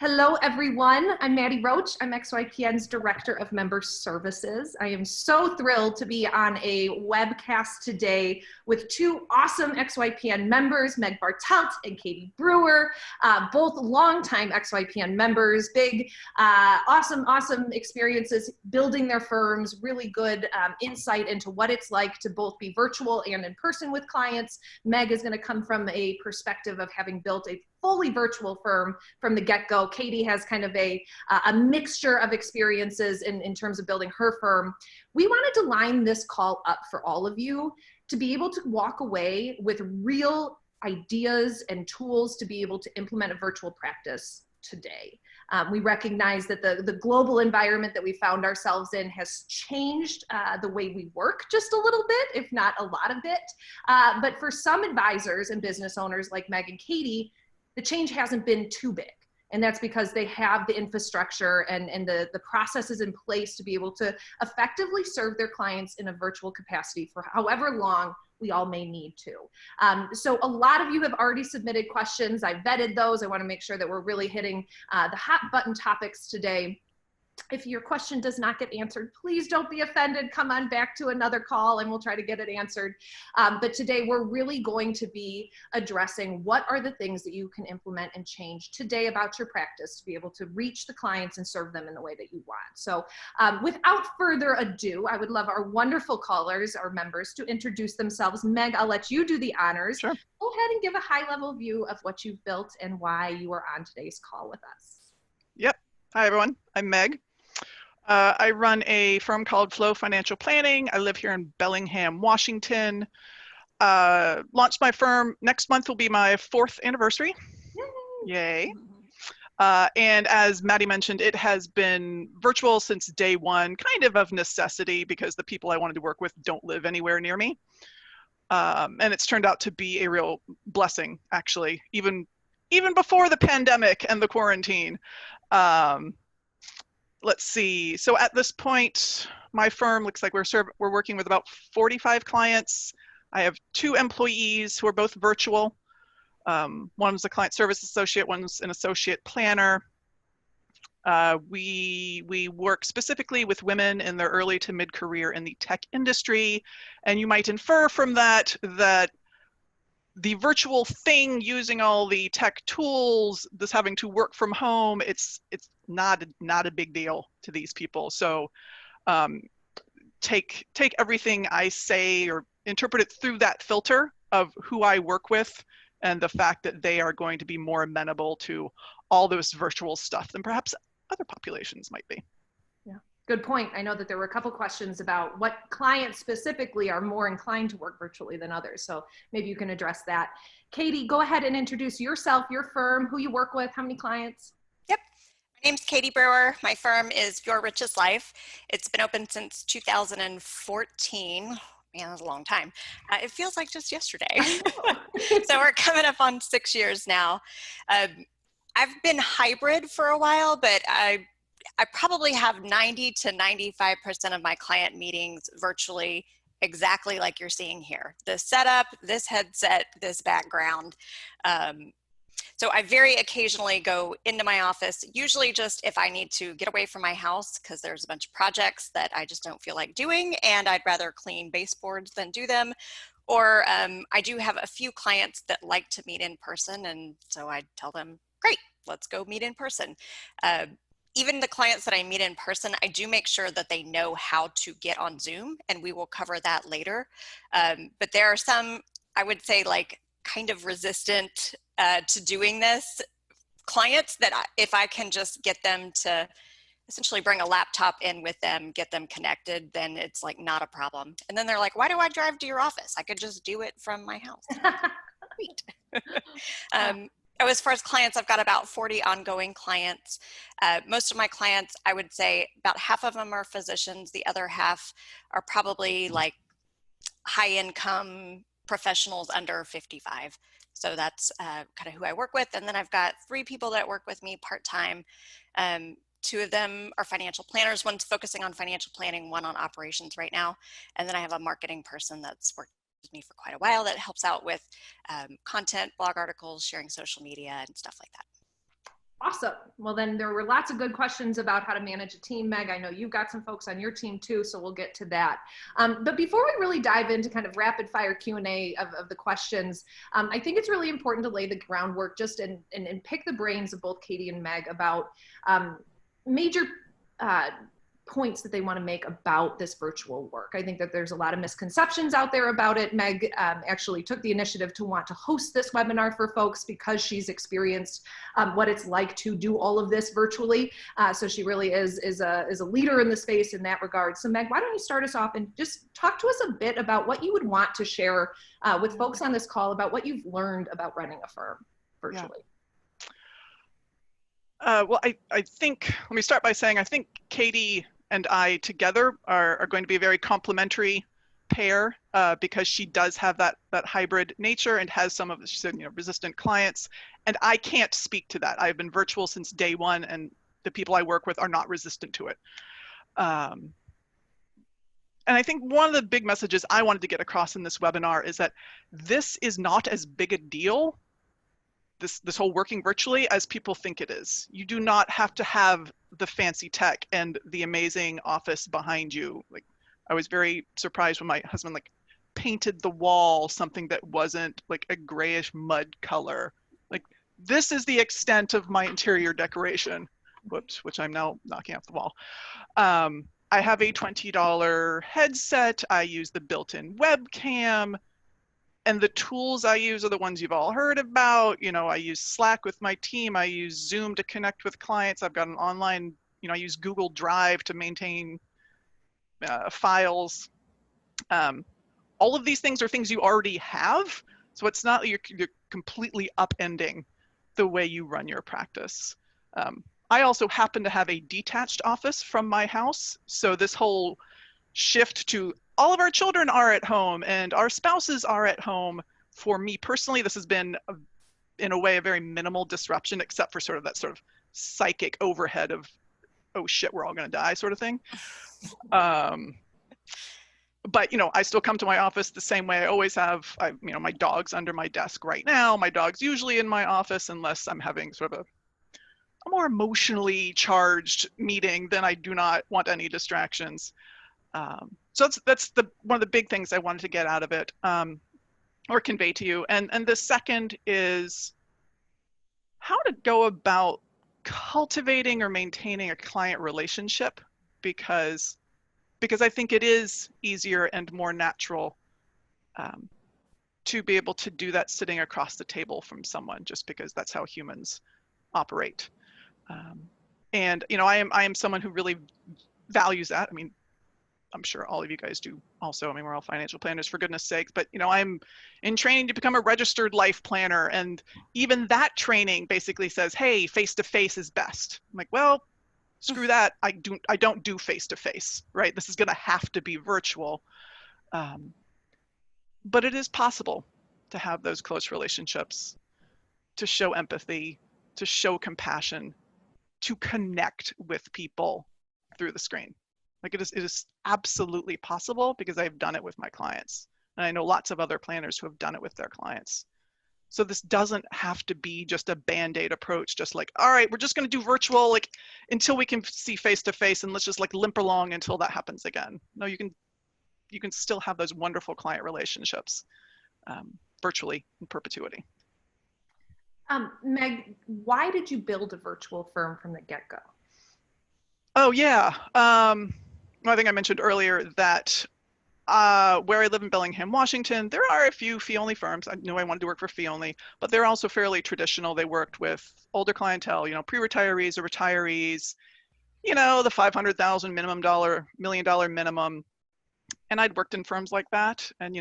Hello, everyone. I'm Maddie Roach. I'm XYPN's Director of Member Services. I am so thrilled to be on a webcast today with two awesome XYPN members, Meg Bartelt and Katie Brewer, both longtime XYPN members, big, awesome experiences building their firms, really good insight into what it's like to both be virtual and in person with clients. Meg is going to come from a perspective of having built a fully virtual firm from the get-go. Katie has kind of a mixture of experiences in terms of building her firm. We wanted to line this call up for all of you to be able to walk away with real ideas and tools to be able to implement a virtual practice today. We recognize that the global environment that we found ourselves in has changed the way we work just a little bit, if not a lot of it. But for some advisors and business owners like Meg and Katie, the change hasn't been too big. And that's because they have the infrastructure and the processes in place to be able to effectively serve their clients in a virtual capacity for however long we all may need to. So a lot of you have already submitted questions. I vetted those. I want to make sure that we're really hitting the hot button topics today. If your question does not get answered, please don't be offended. Come on back to another call and we'll try to get it answered. But today we're really going to be addressing what are the things that you can implement and change today about your practice to be able to reach the clients and serve them in the way that you want. So without further ado, I would love our wonderful callers, our members, to introduce themselves. Meg, I'll let you do the honors. Sure. Go ahead and give a high-level view of what you've built and why you are on today's call with us. Yep. Hi, everyone. I'm Meg. I run a firm called Flow Financial Planning. I live here in Bellingham, Washington. Launched my firm. Next month will be my 4th anniversary. Yay. And as Maddie mentioned, it has been virtual since day one, kind of necessity because the people I wanted to work with don't live anywhere near me. And it's turned out to be a real blessing, actually, even before the pandemic and the quarantine. Let's see. So at this point, my firm looks like we're working with about 45 clients. I have 2 employees who are both virtual. One's a client service associate, one's an associate planner. We work specifically with women in their early to mid-career in the tech industry. And you might infer from that the virtual thing, using all the tech tools, this having to work from home, it's not a big deal to these people. So take everything I say or interpret it through that filter of who I work with and the fact that they are going to be more amenable to all this virtual stuff than perhaps other populations might be. Good point. I know that there were a couple questions about what clients specifically are more inclined to work virtually than others. So maybe you can address that. Katie, go ahead and introduce yourself, your firm, who you work with, how many clients? Yep. My name's Katie Brewer. My firm is Your Richest Life. It's been open since 2014. Man, that's a long time. It feels like just yesterday. So we're coming up on 6 years now. I've been hybrid for a while, but I probably have 90 to 95% of my client meetings virtually, exactly like you're seeing here. The setup, this headset, this background. So I very occasionally go into my office, usually just if I need to get away from my house because there's a bunch of projects that I just don't feel like doing and I'd rather clean baseboards than do them. Or I do have a few clients that like to meet in person, and so I tell them, great, let's go meet in person. Even the clients that I meet in person, I do make sure that they know how to get on Zoom, and we will cover that later. But there are some, I would say, like kind of resistant to doing this clients that if I can just get them to essentially bring a laptop in with them, get them connected, then it's like not a problem. And then they're like, why do I drive to your office? I could just do it from my house. Great. As far as clients, I've got about 40 ongoing clients. Most of my clients, I would say about half of them are physicians. The other half are probably like high income professionals under 55. So that's kind of who I work with. And then I've got 3 people that work with me part-time. 2 of them are financial planners. One's focusing on financial planning, one on operations right now. And then I have a marketing person that's worked with me for quite a while that helps out with content, blog articles, sharing social media and stuff like that. Awesome. Well, then there were lots of good questions about how to manage a team, Meg. I know you've got some folks on your team too, so we'll get to that. But before we really dive into kind of rapid fire Q&A of the questions, I think it's really important to lay the groundwork just and pick the brains of both Katie and Meg about major points that they want to make about this virtual work. I think that there's a lot of misconceptions out there about it. Meg actually took the initiative to want to host this webinar for folks because she's experienced what it's like to do all of this virtually. So she really is a leader in the space in that regard. So Meg, why don't you start us off and just talk to us a bit about what you would want to share with folks on this call about what you've learned about running a firm virtually. Yeah. Well, I think, let me start by saying, I think Katie and I together are going to be a very complementary pair because she does have that hybrid nature and has some of, she said, resistant clients. And I can't speak to that. I've been virtual since day one, and the people I work with are not resistant to it. And I think one of the big messages I wanted to get across in this webinar is that this is not as big a deal, this whole working virtually, as people think it is. You do not have to have the fancy tech and the amazing office behind you. Like, I was very surprised when my husband painted the wall something that wasn't like a grayish mud color. Like, this is the extent of my interior decoration, which I'm now knocking off the wall. I have a $20 headset. I use the built-in webcam. And the tools I use are the ones you've all heard about. I use Slack with my team. I use Zoom to connect with clients. I've got an online, I use Google Drive to maintain files. All of these things are things you already have. So it's not that you're completely upending the way you run your practice. I also happen to have a detached office from my house. So this whole shift to all of our children are at home and our spouses are at home, for me personally, this has been, in a way, a very minimal disruption, except for sort of that sort of psychic overhead of, oh shit, we're all going to die sort of thing. But, I still come to my office the same way I always have. My dog's under my desk right now. My dog's usually in my office unless I'm having sort of a more emotionally charged meeting. Then I do not want any distractions. So that's one of the big things I wanted to get out of it, or convey to you. And the second is how to go about cultivating or maintaining a client relationship, because I think it is easier and more natural to be able to do that sitting across the table from someone, just because that's how humans operate. And I am someone who really values that. I mean, I'm sure all of you guys do also. I mean, we're all financial planners, for goodness sakes, but I'm in training to become a registered life planner. And even that training basically says, hey, face-to-face is best. I'm like, well, screw that. I don't do face-to-face, right? This is going to have to be virtual. But it is possible to have those close relationships, to show empathy, to show compassion, to connect with people through the screen. Like, it is absolutely possible, because I've done it with my clients. And I know lots of other planners who have done it with their clients. So this doesn't have to be just a Band-Aid approach, just like, all right, we're just going to do virtual until we can see face-to-face, and let's just limp along until that happens again. No, you can still have those wonderful client relationships virtually in perpetuity. Meg, why did you build a virtual firm from the get-go? Oh, yeah. I think I mentioned earlier that where I live in Bellingham, Washington, there are a few fee-only firms. I knew I wanted to work for fee-only, but they're also fairly traditional. They worked with older clientele, pre-retirees or retirees, the $500,000 minimum $1 million minimum. And I'd worked in firms like that. And,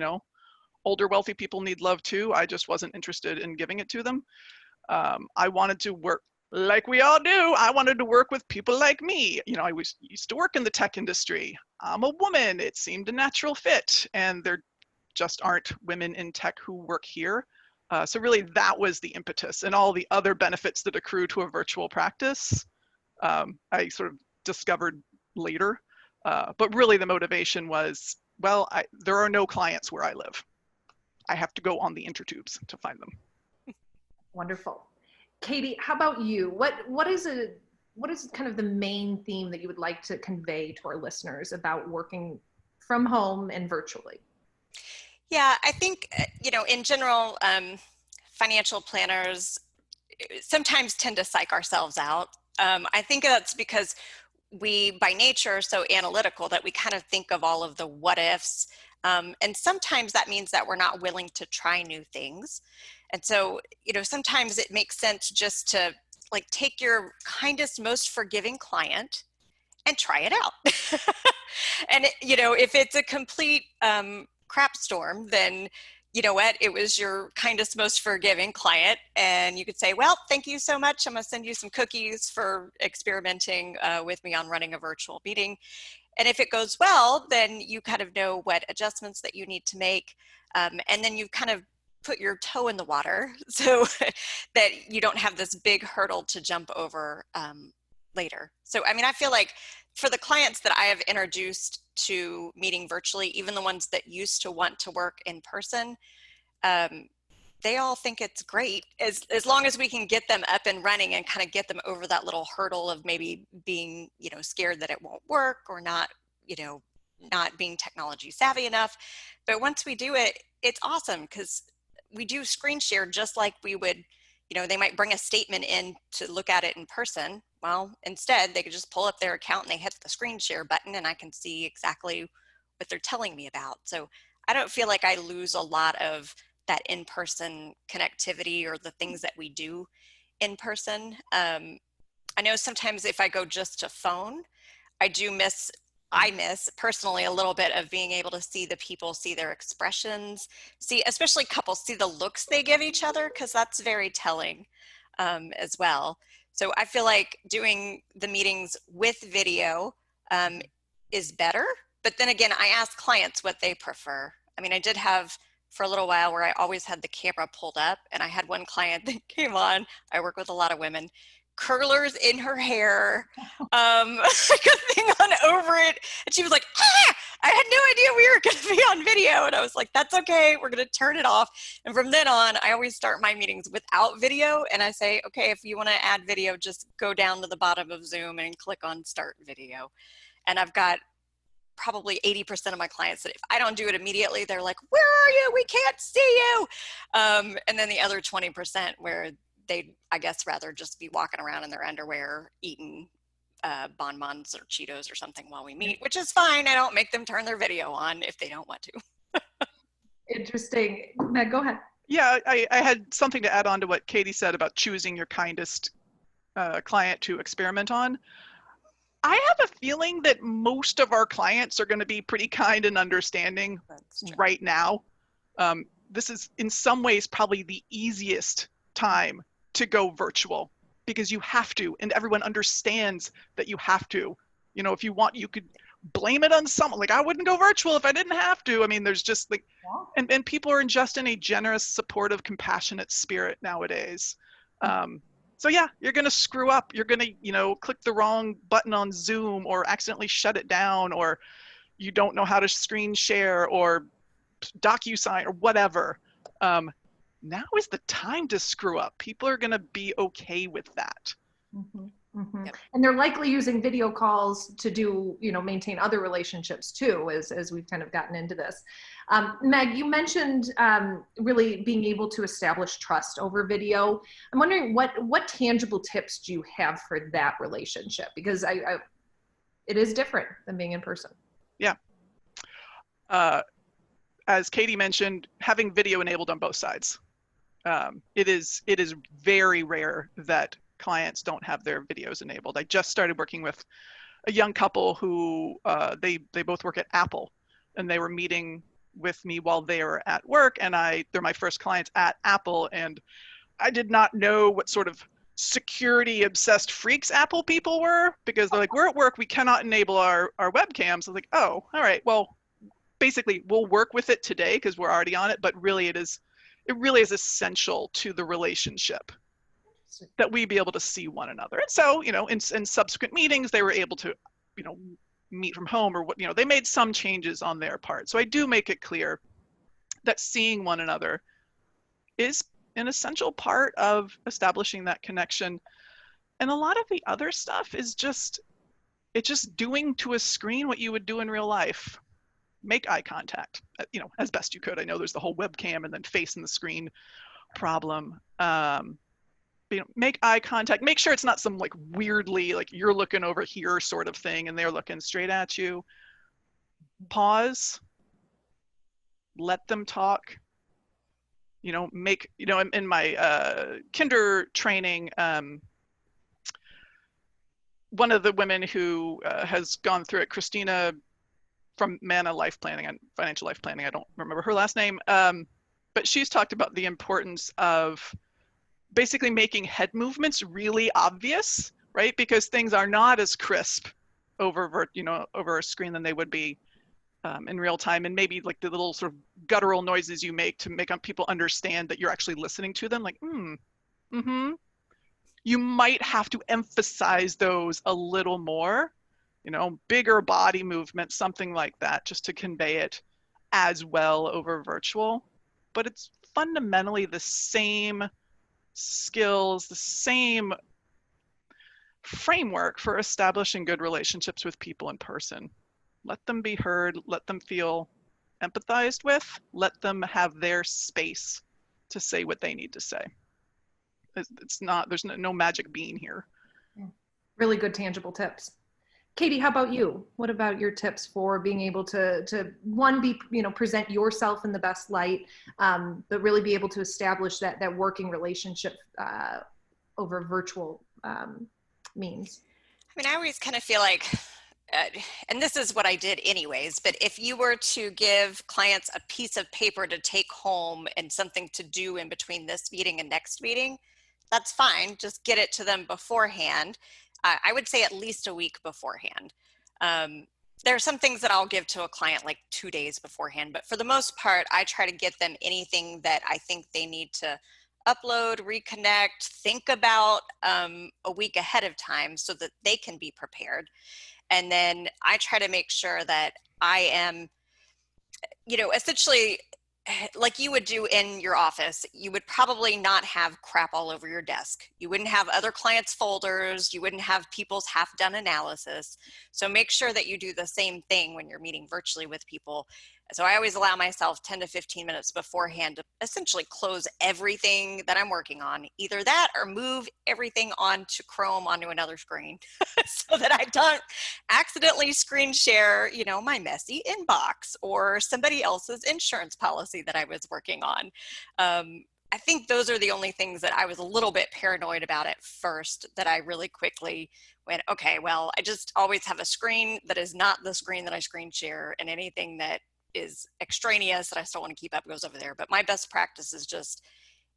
older wealthy people need love too. I just wasn't interested in giving it to them. I wanted to work like we all do. I wanted to work with people like me. I used to work in the tech industry. I'm a woman. It seemed a natural fit. And there just aren't women in tech who work here. So really that was the impetus, and all the other benefits that accrue to a virtual practice, I sort of discovered later. But really the motivation was, well, there are no clients where I live. I have to go on the intertubes to find them. Wonderful. Katie, how about you? What is kind of the main theme that you would like to convey to our listeners about working from home and virtually? Yeah, I think, in general, financial planners sometimes tend to psych ourselves out. I think that's because we, by nature, are so analytical that we kind of think of all of the what ifs. And sometimes that means that we're not willing to try new things. And so, sometimes it makes sense just to like take your kindest, most forgiving client and try it out. And, if it's a complete crap storm, then you know what, it was your kindest, most forgiving client. And you could say, well, thank you so much. I'm going to send you some cookies for experimenting with me on running a virtual meeting. And if it goes well, then you kind of know what adjustments that you need to make. And then you kind of put your toe in the water so that you don't have this big hurdle to jump over later. So, I mean, I feel like for the clients that I have introduced to meeting virtually, even the ones that used to want to work in person, they all think it's great as long as we can get them up and running and kind of get them over that little hurdle of maybe being, scared that it won't work or not, not being technology savvy enough. But once we do it, it's awesome because we do screen share just like we would, they might bring a statement in to look at it in person. Well, instead, they could just pull up their account and they hit the screen share button and I can see exactly what they're telling me about. So I don't feel like I lose a lot of that in-person connectivity or the things that we do in person. I know sometimes if I go just to phone, I miss personally a little bit of being able to see the people, see their expressions, see, especially couples, see the looks they give each other, because that's very telling as well. So I feel like doing the meetings with video is better. But then again, I ask clients what they prefer. I mean, I did have for a little while where I always had the camera pulled up, and I had one client that came on. I work with a lot of women, curlers in her hair, like a thing on over it. And she was like, I had no idea we were going to be on video. And I was like, that's okay. We're going to turn it off. And from then on, I always start my meetings without video. And I say, okay, if you want to add video, just go down to the bottom of Zoom and click on start video. And I've got probably 80% of my clients that if I don't do it immediately, they're like, where are you? We can't see you. And then the other 20% where they'd, I guess, rather just be walking around in their underwear, eating bonbons or Cheetos or something while we meet, which is fine. I don't make them turn their video on if they don't want to. Interesting. Meg, go ahead. Yeah, I had something to add on to what Katie said about choosing your kindest client to experiment on. I have a feeling that most of our clients are going to be pretty kind and understanding right now. This is in some ways probably the easiest time to go virtual because you have to, and everyone understands that you have to. If you want, you could blame it on someone. Like, I wouldn't go virtual if I didn't have to. I mean, there's just like, and people are just in a generous, supportive, compassionate spirit nowadays. So yeah, you're going to screw up. You're going to, click the wrong button on Zoom or accidentally shut it down, or you don't know how to screen share or DocuSign or whatever. Now is the time to screw up. People are going to be okay with that. Mm-hmm. Mm-hmm. Yep. And they're likely using video calls to do, maintain other relationships too, as we've kind of gotten into this. Meg, you mentioned really being able to establish trust over video. I'm wondering what tangible tips do you have for that relationship? Because it is different than being in person. Yeah. As Katie mentioned, having video enabled on both sides. It is very rare that clients don't have their videos enabled. I just started working with a young couple who they both work at Apple, and they were meeting with me while they were at work, and they're my first clients at Apple, and I did not know what sort of security obsessed freaks Apple people were, because they're like, we're at work, we cannot enable our webcams. I was like, oh, all right, well, basically we'll work with it today because we're already on it, but really it really is essential to the relationship that we be able to see one another. And so, in subsequent meetings, they were able to, meet from home, or what, they made some changes on their part. So I do make it clear that seeing one another is an essential part of establishing that connection. And a lot of the other stuff is just, it's just doing to a screen what you would do in real life. Make eye contact, you know, as best you could. I know there's the whole webcam and then face in the screen problem. You know, make eye contact, make sure it's not some like weirdly, like you're looking over here sort of thing and they're looking straight at you. Pause, let them talk. You know, make, you know, in my kinder training, one of the women who has gone through it, Christina from Mana Life Planning and Financial Life Planning, I don't remember her last name, but she's talked about the importance of basically making head movements really obvious, right? Because things are not as crisp over, you know, over a screen than they would be in real time. And maybe like the little sort of guttural noises you make to make people understand that you're actually listening to them, like, you might have to emphasize those a little more, you know, bigger body movement, something like that, just to convey it as well over virtual. But it's fundamentally the same skills, the same framework for establishing good relationships with people in person. Let them be heard, let them feel empathized with, let them have their space to say what they need to say. It's not, there's no magic bean here. Really good tangible tips. Katie, how about you? What about your tips for being able to one, be, you know, present yourself in the best light, but really be able to establish that working relationship over virtual means? I mean, I always kind of feel like, and this is what I did anyways, but if you were to give clients a piece of paper to take home and something to do in between this meeting and next meeting, that's fine. Just get it to them beforehand. I would say at least a week beforehand. There are some things that I'll give to a client like 2 days beforehand, but for the most part, I try to get them anything that I think they need to upload, reconnect, think about a week ahead of time so that they can be prepared. And then I try to make sure that I am, you know, essentially like you would do in your office. You would probably not have crap all over your desk. You wouldn't have other clients' folders. You wouldn't have people's half-done analysis. So make sure that you do the same thing when you're meeting virtually with people. So I always allow myself 10 to 15 minutes beforehand to essentially close everything that I'm working on. Either that or move everything onto Chrome onto another screen so that I don't accidentally screen share, you know, my messy inbox or somebody else's insurance policy that I was working on. I think those are the only things that I was a little bit paranoid about at first, that I really quickly went, okay, well, I just always have a screen that is not the screen that I screen share, and anything that is extraneous that I still want to keep up goes over there. But my best practice is just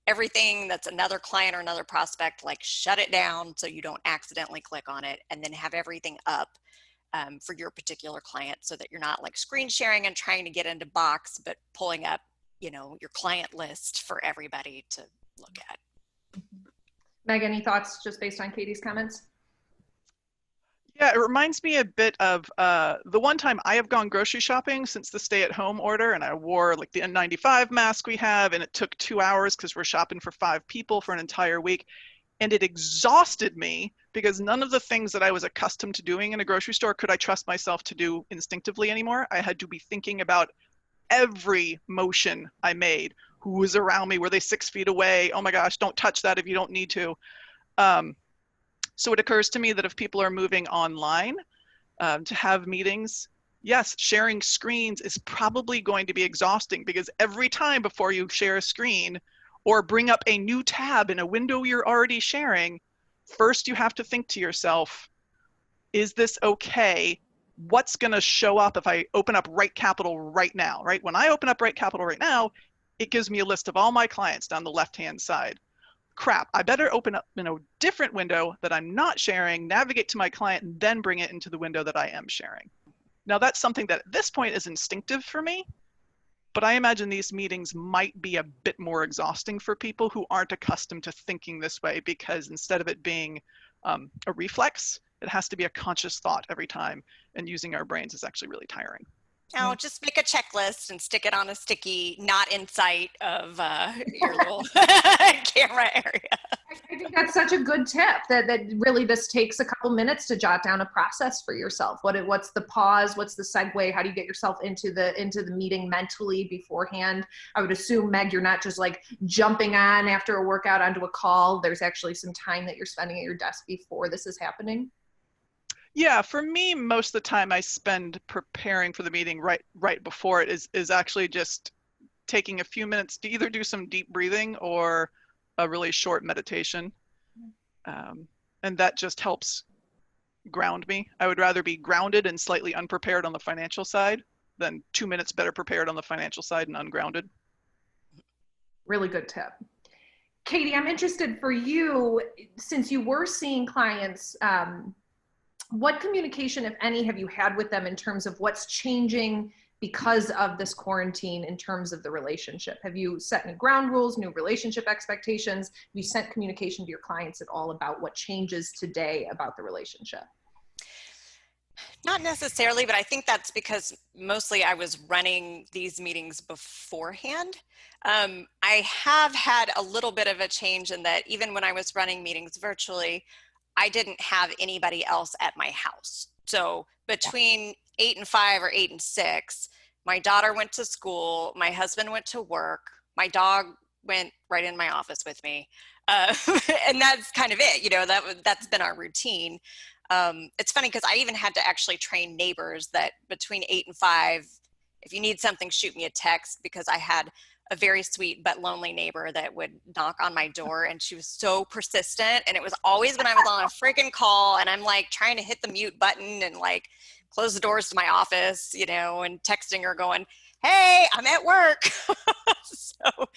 everything that's another client or another prospect, like shut it down so you don't accidentally click on it, and then have everything up for your particular client so that you're not like screen sharing and trying to get into Box, but pulling up, you know, your client list for everybody to look at. Meg, any thoughts just based on Katie's comments? Yeah, it reminds me a bit of the one time I have gone grocery shopping since the stay-at-home order, and I wore like the N95 mask we have, and it took 2 hours because we're shopping for 5 people for an entire week. And it exhausted me because none of the things that I was accustomed to doing in a grocery store could I trust myself to do instinctively anymore. I had to be thinking about every motion I made. Who was around me? Were they 6 feet away? Oh my gosh, don't touch that if you don't need to. So it occurs to me that if people are moving online to have meetings, yes, sharing screens is probably going to be exhausting, because every time before you share a screen or bring up a new tab in a window you're already sharing, first you have to think to yourself, is this okay? What's going to show up if I open up Right Capital right now, right? When I open up Right Capital right now, it gives me a list of all my clients down the left-hand side. Crap, I better open up in a different window that I'm not sharing, navigate to my client, and then bring it into the window that I am sharing. Now that's something that at this point is instinctive for me, but I imagine these meetings might be a bit more exhausting for people who aren't accustomed to thinking this way, because instead of it being a reflex, it has to be a conscious thought every time, and using our brains is actually really tiring. No, just make a checklist and stick it on a sticky, not in sight of your little camera area. I think that's such a good tip that really just takes a couple minutes to jot down a process for yourself. What's the pause? What's the segue? How do you get yourself into the meeting mentally beforehand? I would assume, Meg, you're not just like jumping on after a workout onto a call. There's actually some time that you're spending at your desk before this is happening. Yeah, for me, most of the time I spend preparing for the meeting right before it is actually just taking a few minutes to either do some deep breathing or a really short meditation. And that just helps ground me. I would rather be grounded and slightly unprepared on the financial side than 2 minutes better prepared on the financial side and ungrounded. Really good tip. Katie, I'm interested for you, since you were seeing clients, what communication, if any, have you had with them in terms of what's changing because of this quarantine in terms of the relationship? Have you set any ground rules, new relationship expectations? Have you sent communication to your clients at all about what changes today about the relationship? Not necessarily, but I think that's because mostly I was running these meetings beforehand. I have had a little bit of a change in that even when I was running meetings virtually, I didn't have anybody else at my house. So between 8 and 5 or 8 and 6, my daughter went to school, my husband went to work, my dog went right in my office with me. And that's kind of it, you know, that's been our routine. It's funny because I even had to actually train neighbors that between 8 and 5, if you need something, shoot me a text, because I had a very sweet but lonely neighbor that would knock on my door, and she was so persistent, and it was always when I was on a freaking call and I'm like trying to hit the mute button and like close the doors to my office, you know, and texting her going, hey, I'm at work. So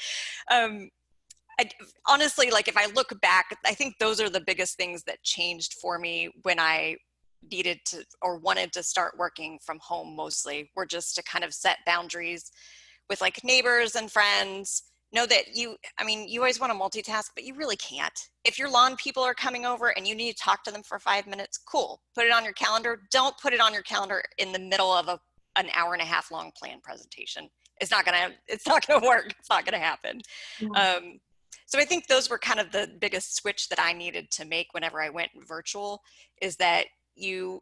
honestly, like if I look back, I think those are the biggest things that changed for me when I needed to or wanted to start working from home mostly, were just to kind of set boundaries with like neighbors and friends. Know that you always want to multitask, but you really can't. If your lawn people are coming over and you need to talk to them for 5 minutes, cool. Put it on your calendar. Don't put it on your calendar in the middle of an hour and a half long plan presentation. It's not gonna work. It's not gonna happen. Mm-hmm. So I think those were kind of the biggest switch that I needed to make whenever I went virtual, is that you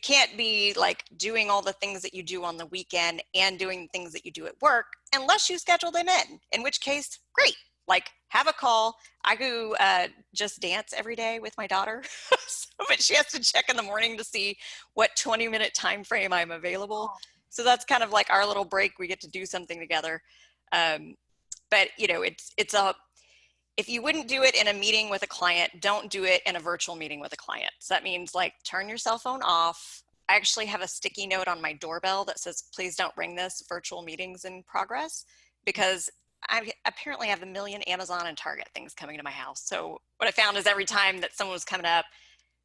can't be like doing all the things that you do on the weekend and doing things that you do at work unless you schedule them in which case, great. Like, have a call. I go just dance every day with my daughter, but she has to check in the morning to see what 20-minute time frame I'm available. So that's kind of like our little break. We get to do something together. But you know, if you wouldn't do it in a meeting with a client, don't do it in a virtual meeting with a client. So that means like turn your cell phone off. I actually have a sticky note on my doorbell that says, please don't ring this, virtual meetings in progress, because I apparently have a million Amazon and Target things coming to my house. So what I found is every time that someone was coming up,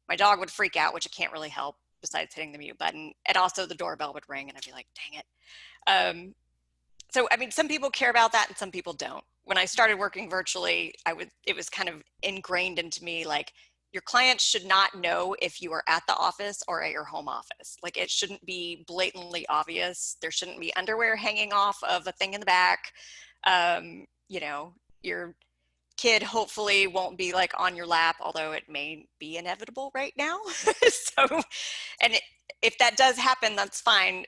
my dog would freak out, which I can't really help besides hitting the mute button. And also the doorbell would ring and I'd be like, dang it. So, I mean, some people care about that and some people don't. When I started working virtually, it was kind of ingrained into me, like, your clients should not know if you are at the office or at your home office. Like, it shouldn't be blatantly obvious. There shouldn't be underwear hanging off of a thing in the back. You know, your kid hopefully won't be like on your lap, although it may be inevitable right now. So, and if that does happen, that's fine.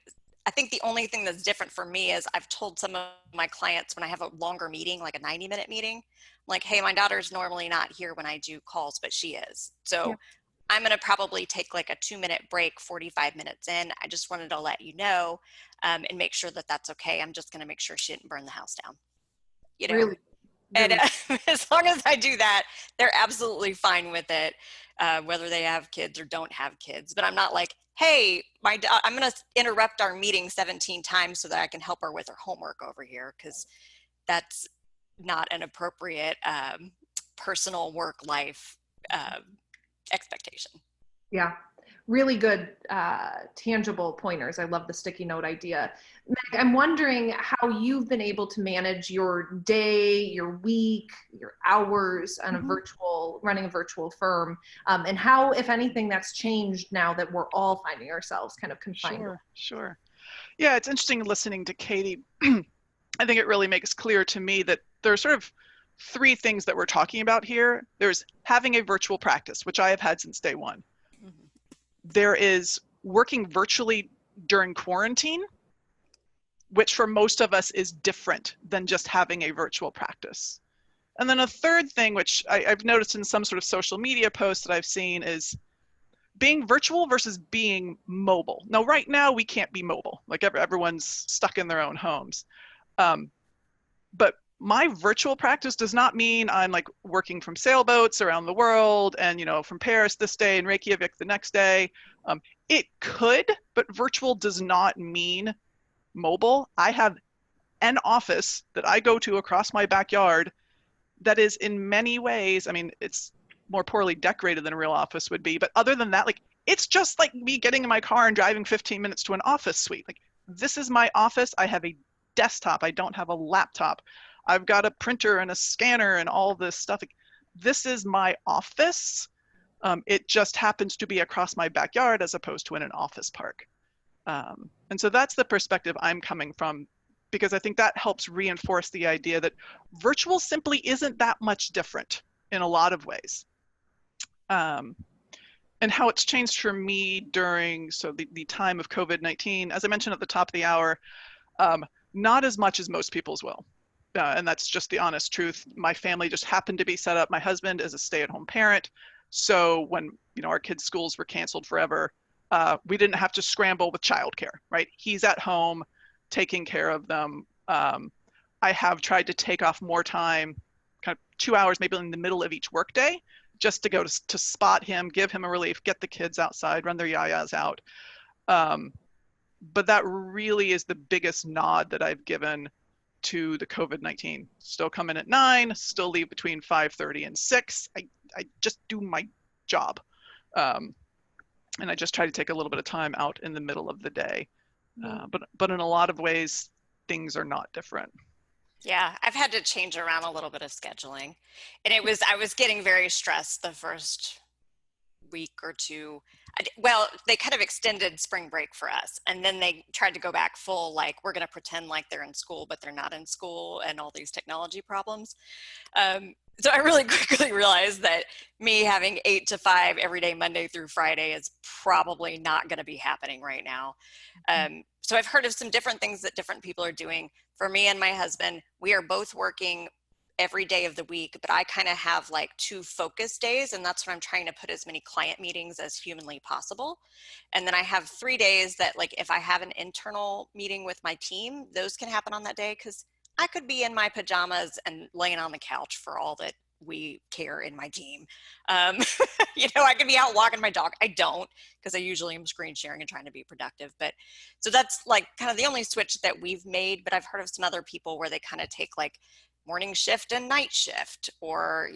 I think the only thing that's different for me is I've told some of my clients when I have a longer meeting, like a 90-minute meeting, like, hey, my daughter's normally not here when I do calls, but she is. So yeah. I'm going to probably take like a 2-minute break, 45 minutes in. I just wanted to let you know and make sure that that's okay. I'm just going to make sure she didn't burn the house down. You know, really? And as long as I do that, they're absolutely fine with it, whether they have kids or don't have kids. But I'm not like, hey, I'm going to interrupt our meeting 17 times so that I can help her with her homework over here, because that's not an appropriate personal work life expectation. Yeah, really good tangible pointers. I love the sticky note idea. Meg, I'm wondering how you've been able to manage your day, your week, your hours on running a virtual firm, and how, if anything, that's changed now that we're all finding ourselves kind of confined. Sure. Yeah, it's interesting listening to Katie. I think it really makes clear to me that there are sort of three things that we're talking about here. There's having a virtual practice, which I have had since day one. Mhm. There is working virtually during quarantine, which for most of us is different than just having a virtual practice. And then a third thing, which I've noticed in some sort of social media posts that I've seen, is being virtual versus being mobile. Now, right now, we can't be mobile. Like everyone's stuck in their own homes. But my virtual practice does not mean I'm like working from sailboats around the world and, from Paris this day and Reykjavik the next day. It could, but virtual does not mean mobile. I have an office that I go to across my backyard that is in many ways, I mean, it's more poorly decorated than a real office would be, but other than that, like, it's just like me getting in my car and driving 15 minutes to an office suite. Like, this is my office. I have a desktop. I don't have a laptop. I've got a printer and a scanner and all this stuff. Like, this is my office. It just happens to be across my backyard as opposed to in an office park. And so that's the perspective I'm coming from, because I think that helps reinforce the idea that virtual simply isn't that much different in a lot of ways. And how it's changed for me during the time of COVID-19, as I mentioned at the top of the hour, not as much as most people's will. And that's just the honest truth. My family just happened to be set up. My husband is a stay-at-home parent. So when our kids' schools were canceled forever, we didn't have to scramble with childcare, right? He's at home taking care of them. I have tried to take off more time, kind of 2 hours, maybe in the middle of each workday, just to go to spot him, give him a relief, get the kids outside, run their yayas out. But that really is the biggest nod that I've given to the COVID-19. Still come in at 9, still leave between 5:30 and 6. I just do my job. And I just try to take a little bit of time out in the middle of the day. But in a lot of ways, things are not different. Yeah, I've had to change around a little bit of scheduling. And I was getting very stressed the first week or two. Well, they kind of extended spring break for us. And then they tried to go back full, like, we're going to pretend like they're in school, but they're not in school, and all these technology problems. So I really quickly realized that me having 8 to 5 every day, Monday through Friday, is probably not going to be happening right now. So I've heard of some different things that different people are doing. For me and my husband, we are both working every day of the week, but I kind of have like 2 focus days, and that's when I'm trying to put as many client meetings as humanly possible. And then I have 3 days that, like, if I have an internal meeting with my team, those can happen on that day, because I could be in my pajamas and laying on the couch for all that we care in my team. I could be out walking my dog. I don't, because I usually am screen sharing and trying to be productive. But so that's like kind of the only switch that we've made. But I've heard of some other people where they kind of take like morning shift and night shift, or,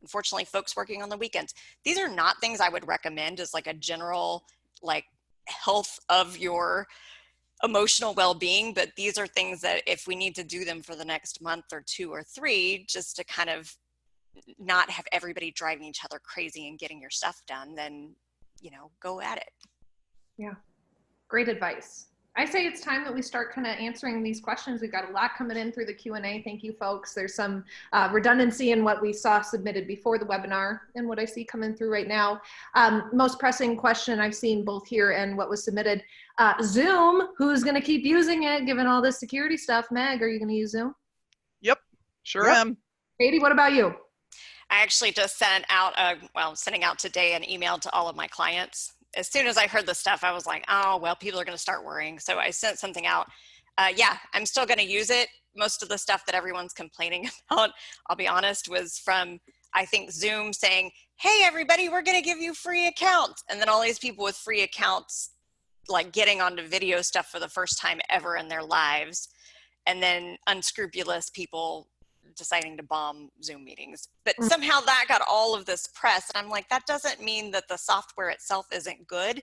unfortunately, folks working on the weekends. These are not things I would recommend as like a general, like, health of your emotional well-being, but these are things that if we need to do them for the next month or 2 or 3, just to kind of not have everybody driving each other crazy and getting your stuff done, then, go at it. Yeah. Great advice. I say it's time that we start kind of answering these questions. We've got a lot coming in through the Q&A. Thank you, folks. There's some redundancy in what we saw submitted before the webinar and what I see coming through right now. Most pressing question I've seen both here and what was submitted. Zoom, who's going to keep using it given all this security stuff? Meg, are you going to use Zoom? Yep, sure am. Katie, what about you? I actually just sending out today an email to all of my clients. As soon as I heard the stuff, I was like, oh, well, people are going to start worrying. So I sent something out. Yeah, I'm still going to use it. Most of the stuff that everyone's complaining about, I'll be honest, was from, I think, Zoom saying, hey, everybody, we're going to give you free accounts. And then all these people with free accounts, like, getting onto video stuff for the first time ever in their lives. And then unscrupulous people deciding to bomb Zoom meetings. But somehow that got all of this press. And I'm like, that doesn't mean that the software itself isn't good.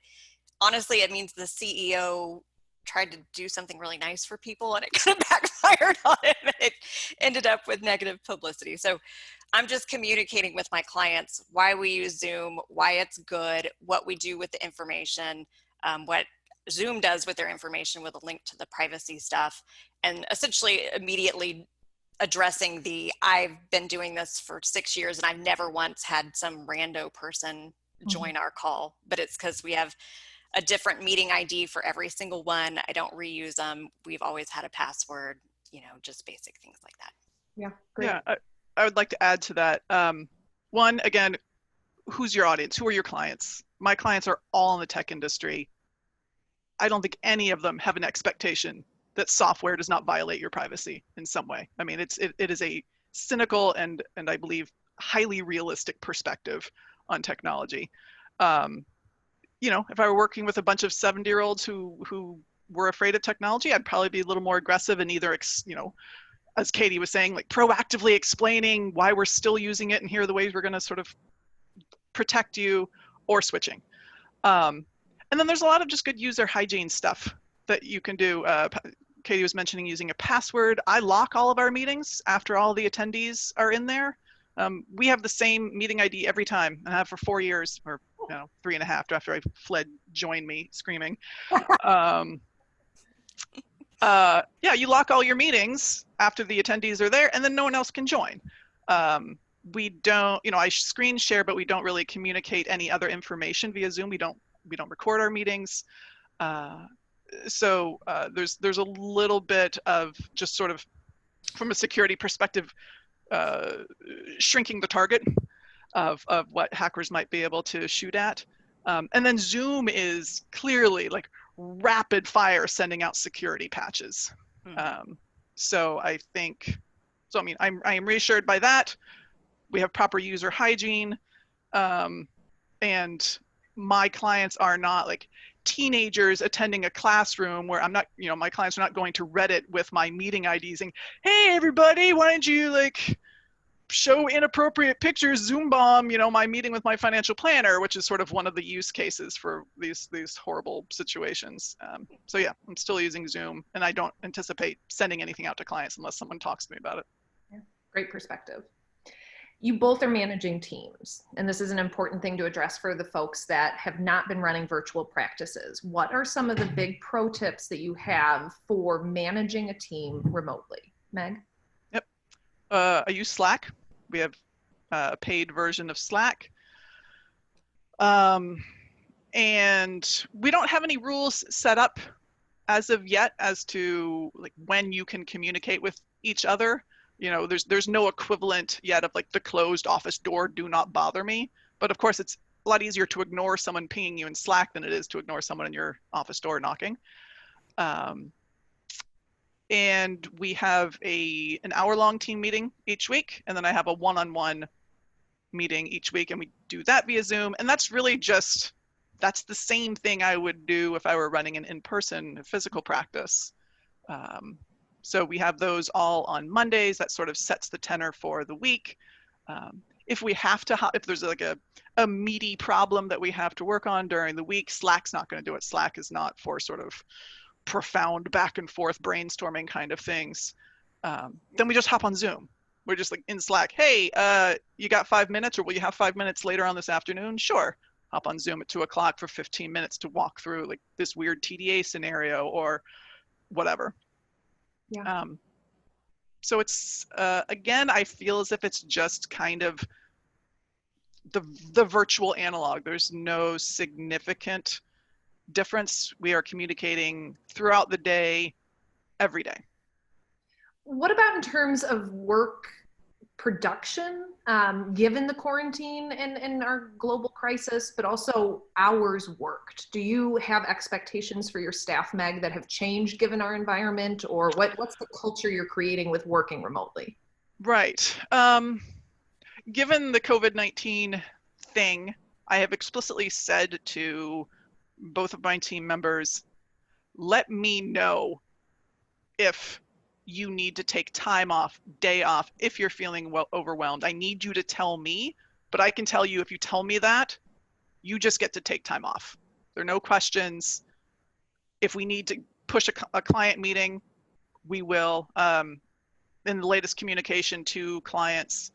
Honestly, it means the CEO tried to do something really nice for people and it kind of backfired on him, and it ended up with negative publicity. So I'm just communicating with my clients why we use Zoom, why it's good, what we do with the information, what Zoom does with their information with a link to the privacy stuff, and essentially immediately addressing I've been doing this for 6 years and I've never once had some rando person join our call, but it's because we have a different meeting ID for every single one. I don't reuse them. We've always had a password, just basic things like that. Yeah, great. Yeah, I would like to add to that. One, again, who's your audience? Who are your clients? My clients are all in the tech industry. I don't think any of them have an expectation that software does not violate your privacy in some way. I mean, it is a cynical and I believe highly realistic perspective on technology. If I were working with a bunch of 70-year-olds who were afraid of technology, I'd probably be a little more aggressive and either, as Katie was saying, like proactively explaining why we're still using it and here are the ways we're going to sort of protect you, or switching. And then there's a lot of just good user hygiene stuff that you can do. Katie was mentioning using a password. I lock all of our meetings after all the attendees are in there. We have the same meeting ID every time, and I have for 4 years, or 3.5 after I fled Join Me screaming. You lock all your meetings after the attendees are there, and then no one else can join. We don't, I screen share, but we don't really communicate any other information via Zoom. We don't record our meetings. So there's a little bit of just sort of, from a security perspective, shrinking the target of what hackers might be able to shoot at. And then Zoom is clearly like rapid fire sending out security patches. So I mean, I am reassured by that. We have proper user hygiene, and my clients are not like teenagers attending a classroom where I'm not, my clients are not going to Reddit with my meeting ID saying, hey, everybody, why don't you like show inappropriate pictures, Zoom bomb, my meeting with my financial planner, which is sort of one of the use cases for these horrible situations. So yeah, I'm still using Zoom, and I don't anticipate sending anything out to clients unless someone talks to me about it. Yeah, great perspective. You both are managing teams, and this is an important thing to address for the folks that have not been running virtual practices. What are some of the big pro tips that you have for managing a team remotely? Meg? Yep. I use Slack. We have a paid version of Slack. And we don't have any rules set up as of yet as to like when you can communicate with each other. There's no equivalent yet of like the closed office door, do not bother me. But of course, it's a lot easier to ignore someone pinging you in Slack than it is to ignore someone in your office door knocking. And we have an hour-long team meeting each week, and then I have a one-on-one meeting each week, and we do that via Zoom. And that's really that's the same thing I would do if I were running an in-person physical practice. So we have those all on Mondays. That sort of sets the tenor for the week. If we have to, if there's like a meaty problem that we have to work on during the week, Slack's not going to do it. Slack is not for sort of profound back and forth brainstorming kind of things. Then we just hop on Zoom. We're just like in Slack, hey, you got 5 minutes, or will you have 5 minutes later on this afternoon? Sure. Hop on Zoom at 2 o'clock for 15 minutes to walk through like this weird TDA scenario or whatever. Yeah. So it's, again, I feel as if it's just kind of the virtual analog. There's no significant difference. We are communicating throughout the day, every day. What about in terms of work production, given the quarantine and our global crisis, but also hours worked? Do you have expectations for your staff, Meg, that have changed given our environment, or what's the culture you're creating with working remotely? Right. Given the COVID-19 thing, I have explicitly said to both of my team members, let me know if you need to take time off, day off, if you're feeling overwhelmed. I need you to tell me, but I can tell you if you tell me that, you just get to take time off. There are no questions. If we need to push a client meeting, we will. In the latest communication to clients,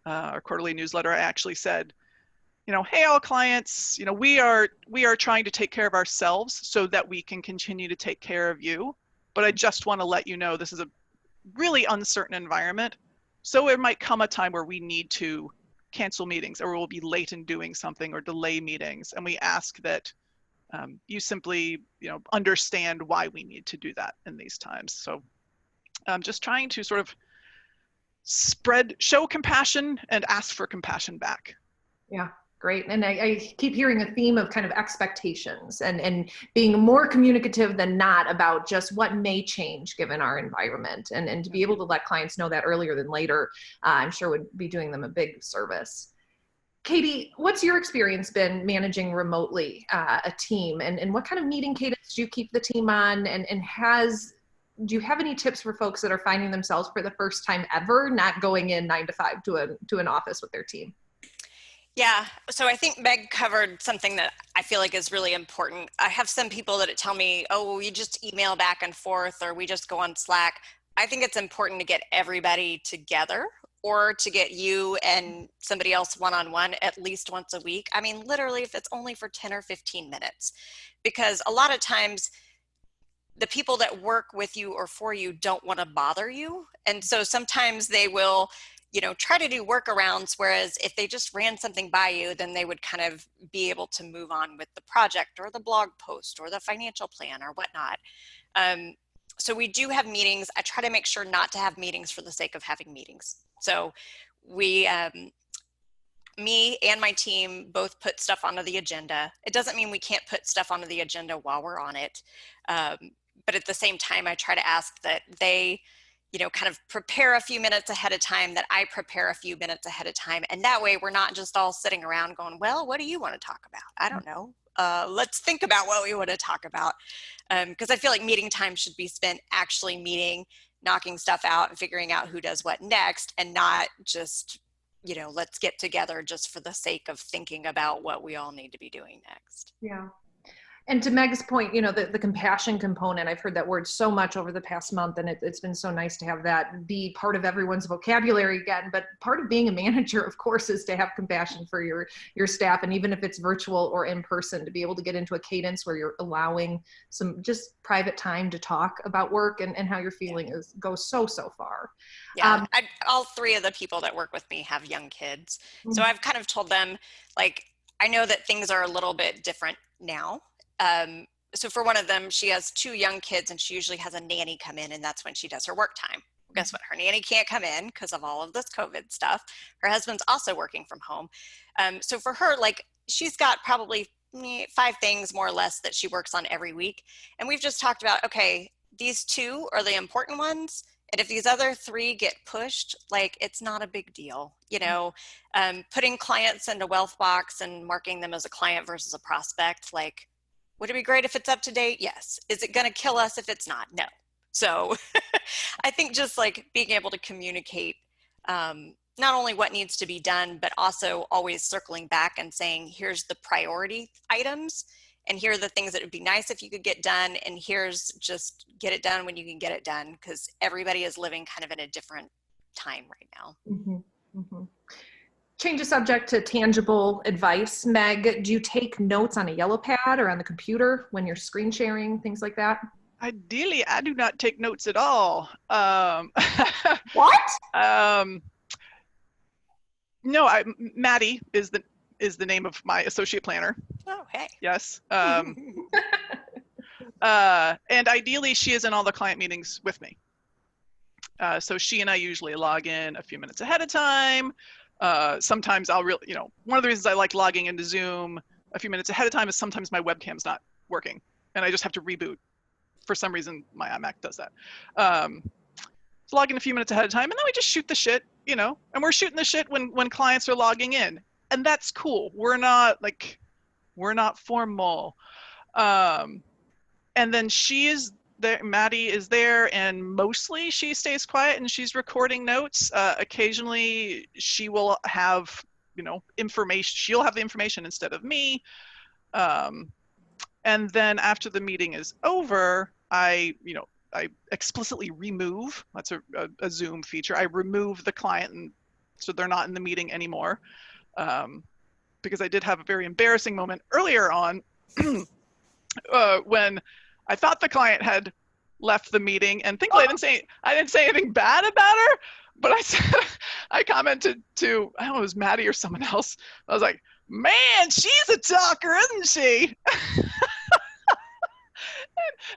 our quarterly newsletter, I actually said, hey, all clients, we are trying to take care of ourselves so that we can continue to take care of you. But I just want to let you know this is a really uncertain environment. So it might come a time where we need to cancel meetings, or we'll be late in doing something, or delay meetings. And we ask that you simply, understand why we need to do that in these times. So just trying to sort of show compassion and ask for compassion back. Yeah, great. And I keep hearing a theme of kind of expectations and being more communicative than not about just what may change given our environment. And to be able to let clients know that earlier than later, I'm sure would be doing them a big service. Katie, what's your experience been managing remotely a team, and what kind of meeting cadence do you keep the team on, do you have any tips for folks that are finding themselves for the first time ever not going in 9 to 5 to an office with their team? Yeah, so I think Meg covered something that I feel like is really important. I have some people that tell me, oh, we just email back and forth, or we just go on Slack. I think it's important to get everybody together, or to get you and somebody else one-on-one at least once a week. I mean, literally, if it's only for 10 or 15 minutes, because a lot of times the people that work with you or for you don't want to bother you. And so sometimes they will, try to do workarounds, whereas if they just ran something by you, then they would kind of be able to move on with the project or the blog post or the financial plan or whatnot. So we do have meetings. I try to make sure not to have meetings for the sake of having meetings. So me and my team both put stuff onto the agenda. It doesn't mean we can't put stuff onto the agenda while we're on it. But at the same time, I try to ask that they, kind of prepare a few minutes ahead of time, that I prepare a few minutes ahead of time. And that way we're not just all sitting around going, well, what do you want to talk about? I don't know. Let's think about what we want to talk about. Because I feel like meeting time should be spent actually meeting, knocking stuff out and figuring out who does what next, and not just, let's get together just for the sake of thinking about what we all need to be doing next. Yeah. And to Meg's point, the compassion component, I've heard that word so much over the past month, and it's been so nice to have that be part of everyone's vocabulary again. But part of being a manager, of course, is to have compassion for your staff. And even if it's virtual or in person, to be able to get into a cadence where you're allowing some just private time to talk about work and how you're feeling goes so far. Yeah, all three of the people that work with me have young kids. So I've kind of told them, I know that things are a little bit different now. So for one of them, she has 2 young kids, and she usually has a nanny come in, and that's when she does her work time. Well, guess what? Her nanny can't come in because of all of this COVID stuff. Her husband's also working from home. So for her, she's got probably 5 things more or less that she works on every week. And we've just talked about, okay, these 2 are the important ones. And if these other 3 get pushed, it's not a big deal, putting clients into Wealthbox and marking them as a client versus a prospect, would it be great if it's up to date? Yes. Is it going to kill us if it's not? No. So I think just being able to communicate not only what needs to be done, but also always circling back and saying, here's the priority items, and here are the things that would be nice if you could get done, and here's just get it done when you can get it done, because everybody is living kind of in a different time right now. Mm-hmm. Mm-hmm. Change the subject to tangible advice. Meg, do you take notes on a yellow pad or on the computer when you're screen sharing, things like that? Ideally, I do not take notes at all. What? No, Maddie is the name of my associate planner. Oh, hey. Yes. And ideally, she is in all the client meetings with me. So she and I usually log in a few minutes ahead of time. Sometimes I'll one of the reasons I like logging into Zoom a few minutes ahead of time is sometimes my webcam's not working and I just have to reboot. For some reason, my iMac does that. So log in a few minutes ahead of time, and then we just shoot the shit, and we're shooting the shit when clients are logging in, and that's cool. We're not formal. And then she is there, Maddie is there, and mostly she stays quiet and she's recording notes. Occasionally she will have, information. She'll have the information instead of me. And then after the meeting is over, I explicitly remove, that's a Zoom feature. I remove the client, and so they're not in the meeting anymore. because I did have a very embarrassing moment earlier on when I thought the client had left the meeting, and thankfully I didn't say anything bad about her, but I commented to, I don't know, it was Maddie or someone else. I was like, man, she's a talker, isn't she?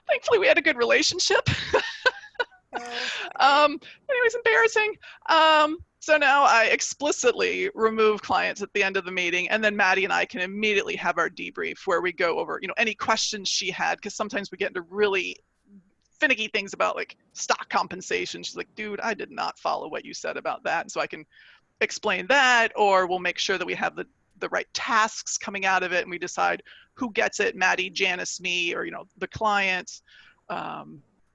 Thankfully we had a good relationship. Anyways, embarrassing. So now I explicitly remove clients at the end of the meeting, and then Maddie and I can immediately have our debrief where we go over, any questions she had, because sometimes we get into really finicky things about like stock compensation. She's like, dude, I did not follow what you said about that. And so I can explain that, or we'll make sure that we have the right tasks coming out of it, and we decide who gets it, Maddie, Janice, me, or the client.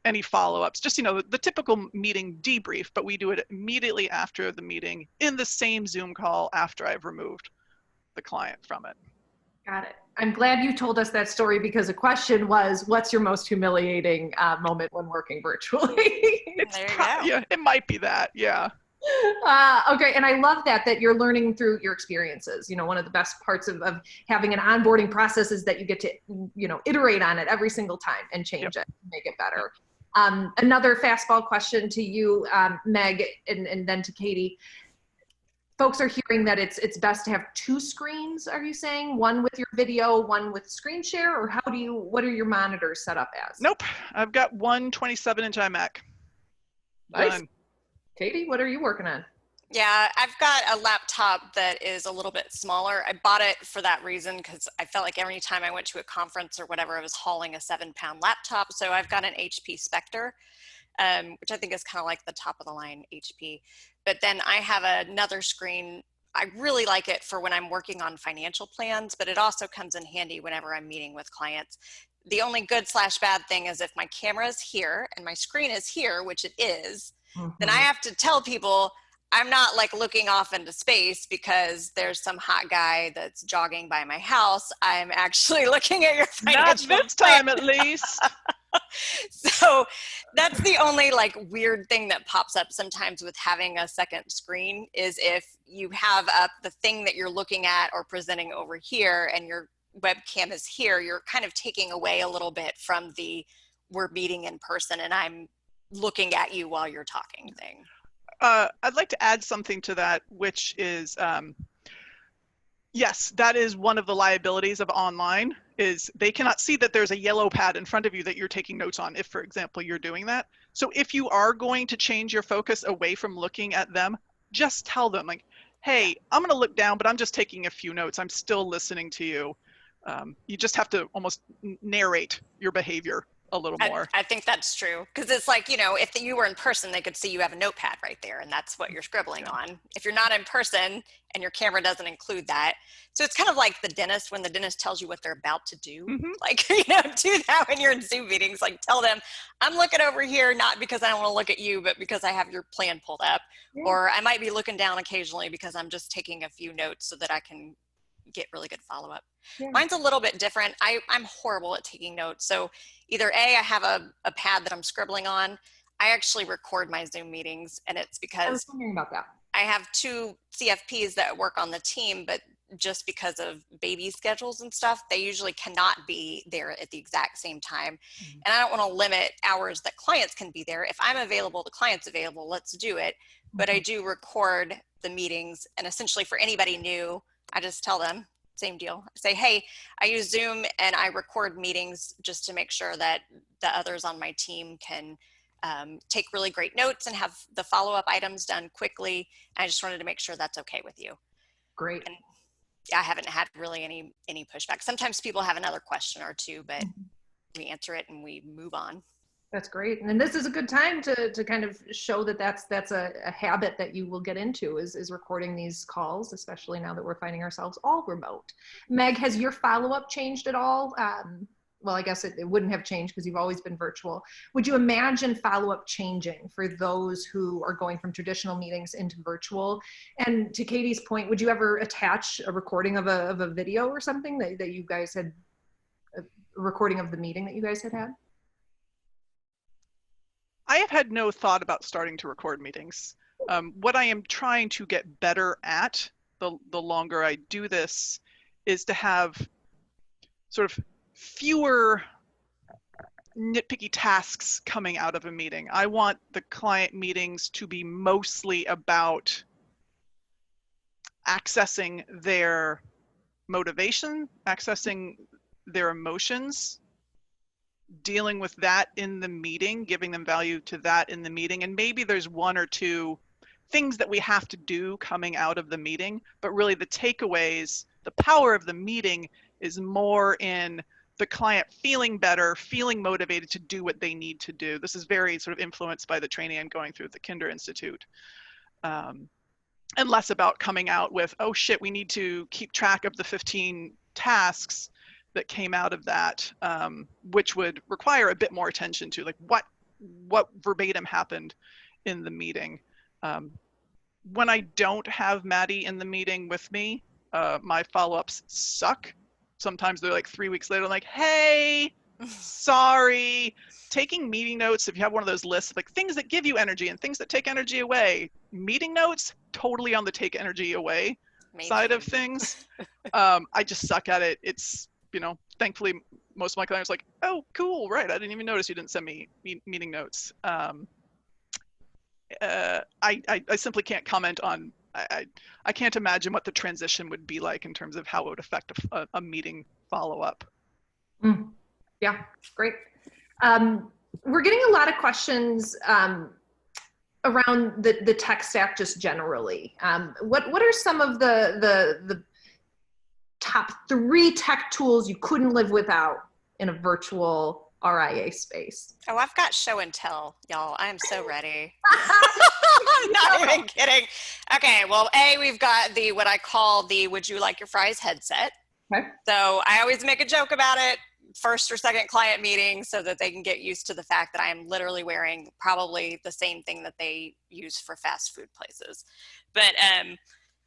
Any follow-ups, just the typical meeting debrief, but we do it immediately after the meeting in the same Zoom call after I've removed the client from it. Got it. I'm glad you told us that story, because the question was, what's your most humiliating moment when working virtually? There you go. Yeah, it might be that. Yeah. Okay, and I love that you're learning through your experiences. One of the best parts of having an onboarding process is that you get to, iterate on it every single time and change it, make it better. Another fastball question to you, Meg, and then to Katie. Folks are hearing that it's best to have 2 screens, are you saying? One with your video, one with screen share, or what are your monitors set up as? Nope, I've got one 27-inch iMac. Nice. Done. Katie, what are you working on? Yeah, I've got a laptop that is a little bit smaller. I bought it for that reason because I felt like every time I went to a conference or whatever, I was hauling a 7-pound laptop. So I've got an HP Spectre, which I think is kind of like the top of the line HP. But then I have another screen. I really like it for when I'm working on financial plans, but it also comes in handy whenever I'm meeting with clients. The only good/bad thing is if my camera is here and my screen is here, which it is, then I have to tell people I'm not like looking off into space because there's some hot guy that's jogging by my house. I'm actually looking at your financial Not this time, at least. So that's the only like weird thing that pops up sometimes with having a second screen, is if you have up the thing that you're looking at or presenting over here and your webcam is here, you're kind of taking away a little bit from the we're meeting in person and I'm looking at you while you're talking thing. I'd like to add something to that, which is, yes, that is one of the liabilities of online, is they cannot see that there's a yellow pad in front of you that you're taking notes on, if, for example, you're doing that. So if you are going to change your focus away from looking at them, just tell them, like, hey, I'm going to look down, but I'm just taking a few notes. I'm still listening to you. You just have to almost narrate your behavior a little more. I think that's true, because it's like, if you were in person, they could see you have a notepad right there and that's what you're scribbling on. If you're not in person and your camera doesn't include that. So it's kind of like the dentist, when the dentist tells you what they're about to do. Like, do that when you're in Zoom meetings, like tell them, I'm looking over here, not because I don't want to look at you, but because I have your plan pulled up. Or I might be looking down occasionally because I'm just taking a few notes so that I can get really good follow-up. Mine's a little bit different. I'm horrible at taking notes. So either I have a pad that I'm scribbling on. I actually record my Zoom meetings, and it's because I was wondering about that. I have 2 CFPs that work on the team, but just because of baby schedules and stuff, they usually cannot be there at the exact same time. And I don't want to limit hours that clients can be there. If I'm available, the client's available, let's do it. But I do record the meetings, and essentially for anybody new, I just tell them, same deal. I say, hey, I use Zoom and I record meetings just to make sure that the others on my team can take really great notes and have the follow-up items done quickly. I just wanted to make sure that's okay with you. Great. And I haven't had really any pushback. Sometimes people have another question or two, but we answer it and we move on. That's great. And this is a good time to kind of show that that's a habit that you will get into, is recording these calls, especially now that we're finding ourselves all remote. Meg, has your follow-up changed at all? Well, I guess it wouldn't have changed because you've always been virtual. Would you imagine follow-up changing for those who are going from traditional meetings into virtual? And to Katie's point, would you ever attach a recording of a video or something that you guys had, a recording of the meeting that you guys had? I have had no thought about starting to record meetings. What I am trying to get better at the longer I do this is to have sort of fewer nitpicky tasks coming out of a meeting. I want the client meetings to be mostly about accessing their motivation, accessing their emotions, dealing with that in the meeting, giving them value to that in the meeting. And maybe there's one or two things that we have to do coming out of the meeting, but really the takeaways, the power of the meeting is more in the client feeling better, feeling motivated to do what they need to do. This is very sort of influenced by the training I'm going through at the Kinder Institute. And less about coming out with, oh shit, we need to keep track of the 15 tasks that came out of that, which would require a bit more attention to, like what verbatim happened in the meeting. When I don't have Maddie in the meeting with me, my follow-ups suck. Sometimes they're like 3 weeks later, I'm like, hey, sorry. Taking meeting notes, if you have one of those lists, like things that give you energy and things that take energy away, meeting notes, totally on the take energy away side of things. I just suck at it. It's, you know, thankfully most of my clients are like, oh, cool, right. I didn't even notice you didn't send me meeting notes. I simply can't comment on, I can't imagine what the transition would be like in terms of how it would affect a meeting follow-up. Yeah, great. We're getting a lot of questions around the tech stack just generally. What are some of the top 3 tech tools you couldn't live without in a virtual RIA space? Oh, I've got show and tell, y'all. I am so ready. I'm not even kidding. Okay, well, we've got what I call the "Would you like your fries" headset. Okay. So I always make a joke about it, first or second client meeting, so that they can get used to the fact that I am literally wearing probably the same thing that they use for fast food places. But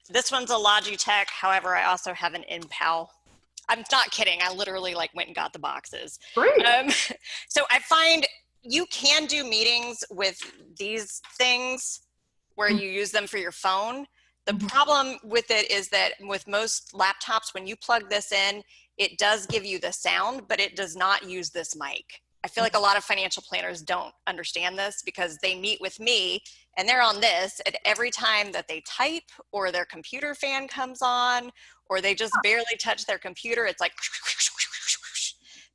this one's a Logitech. However, I also have an InPal. I'm not kidding. I literally went and got the boxes. Great. So I find you can do meetings with these things where you use them for your phone. The problem with it is that with most laptops, when you plug this in, it does give you the sound, but it does not use this mic. I feel like a lot of financial planners don't understand this because they meet with me and they're on this, and every time that they type or their computer fan comes on or they just barely touch their computer, it's like.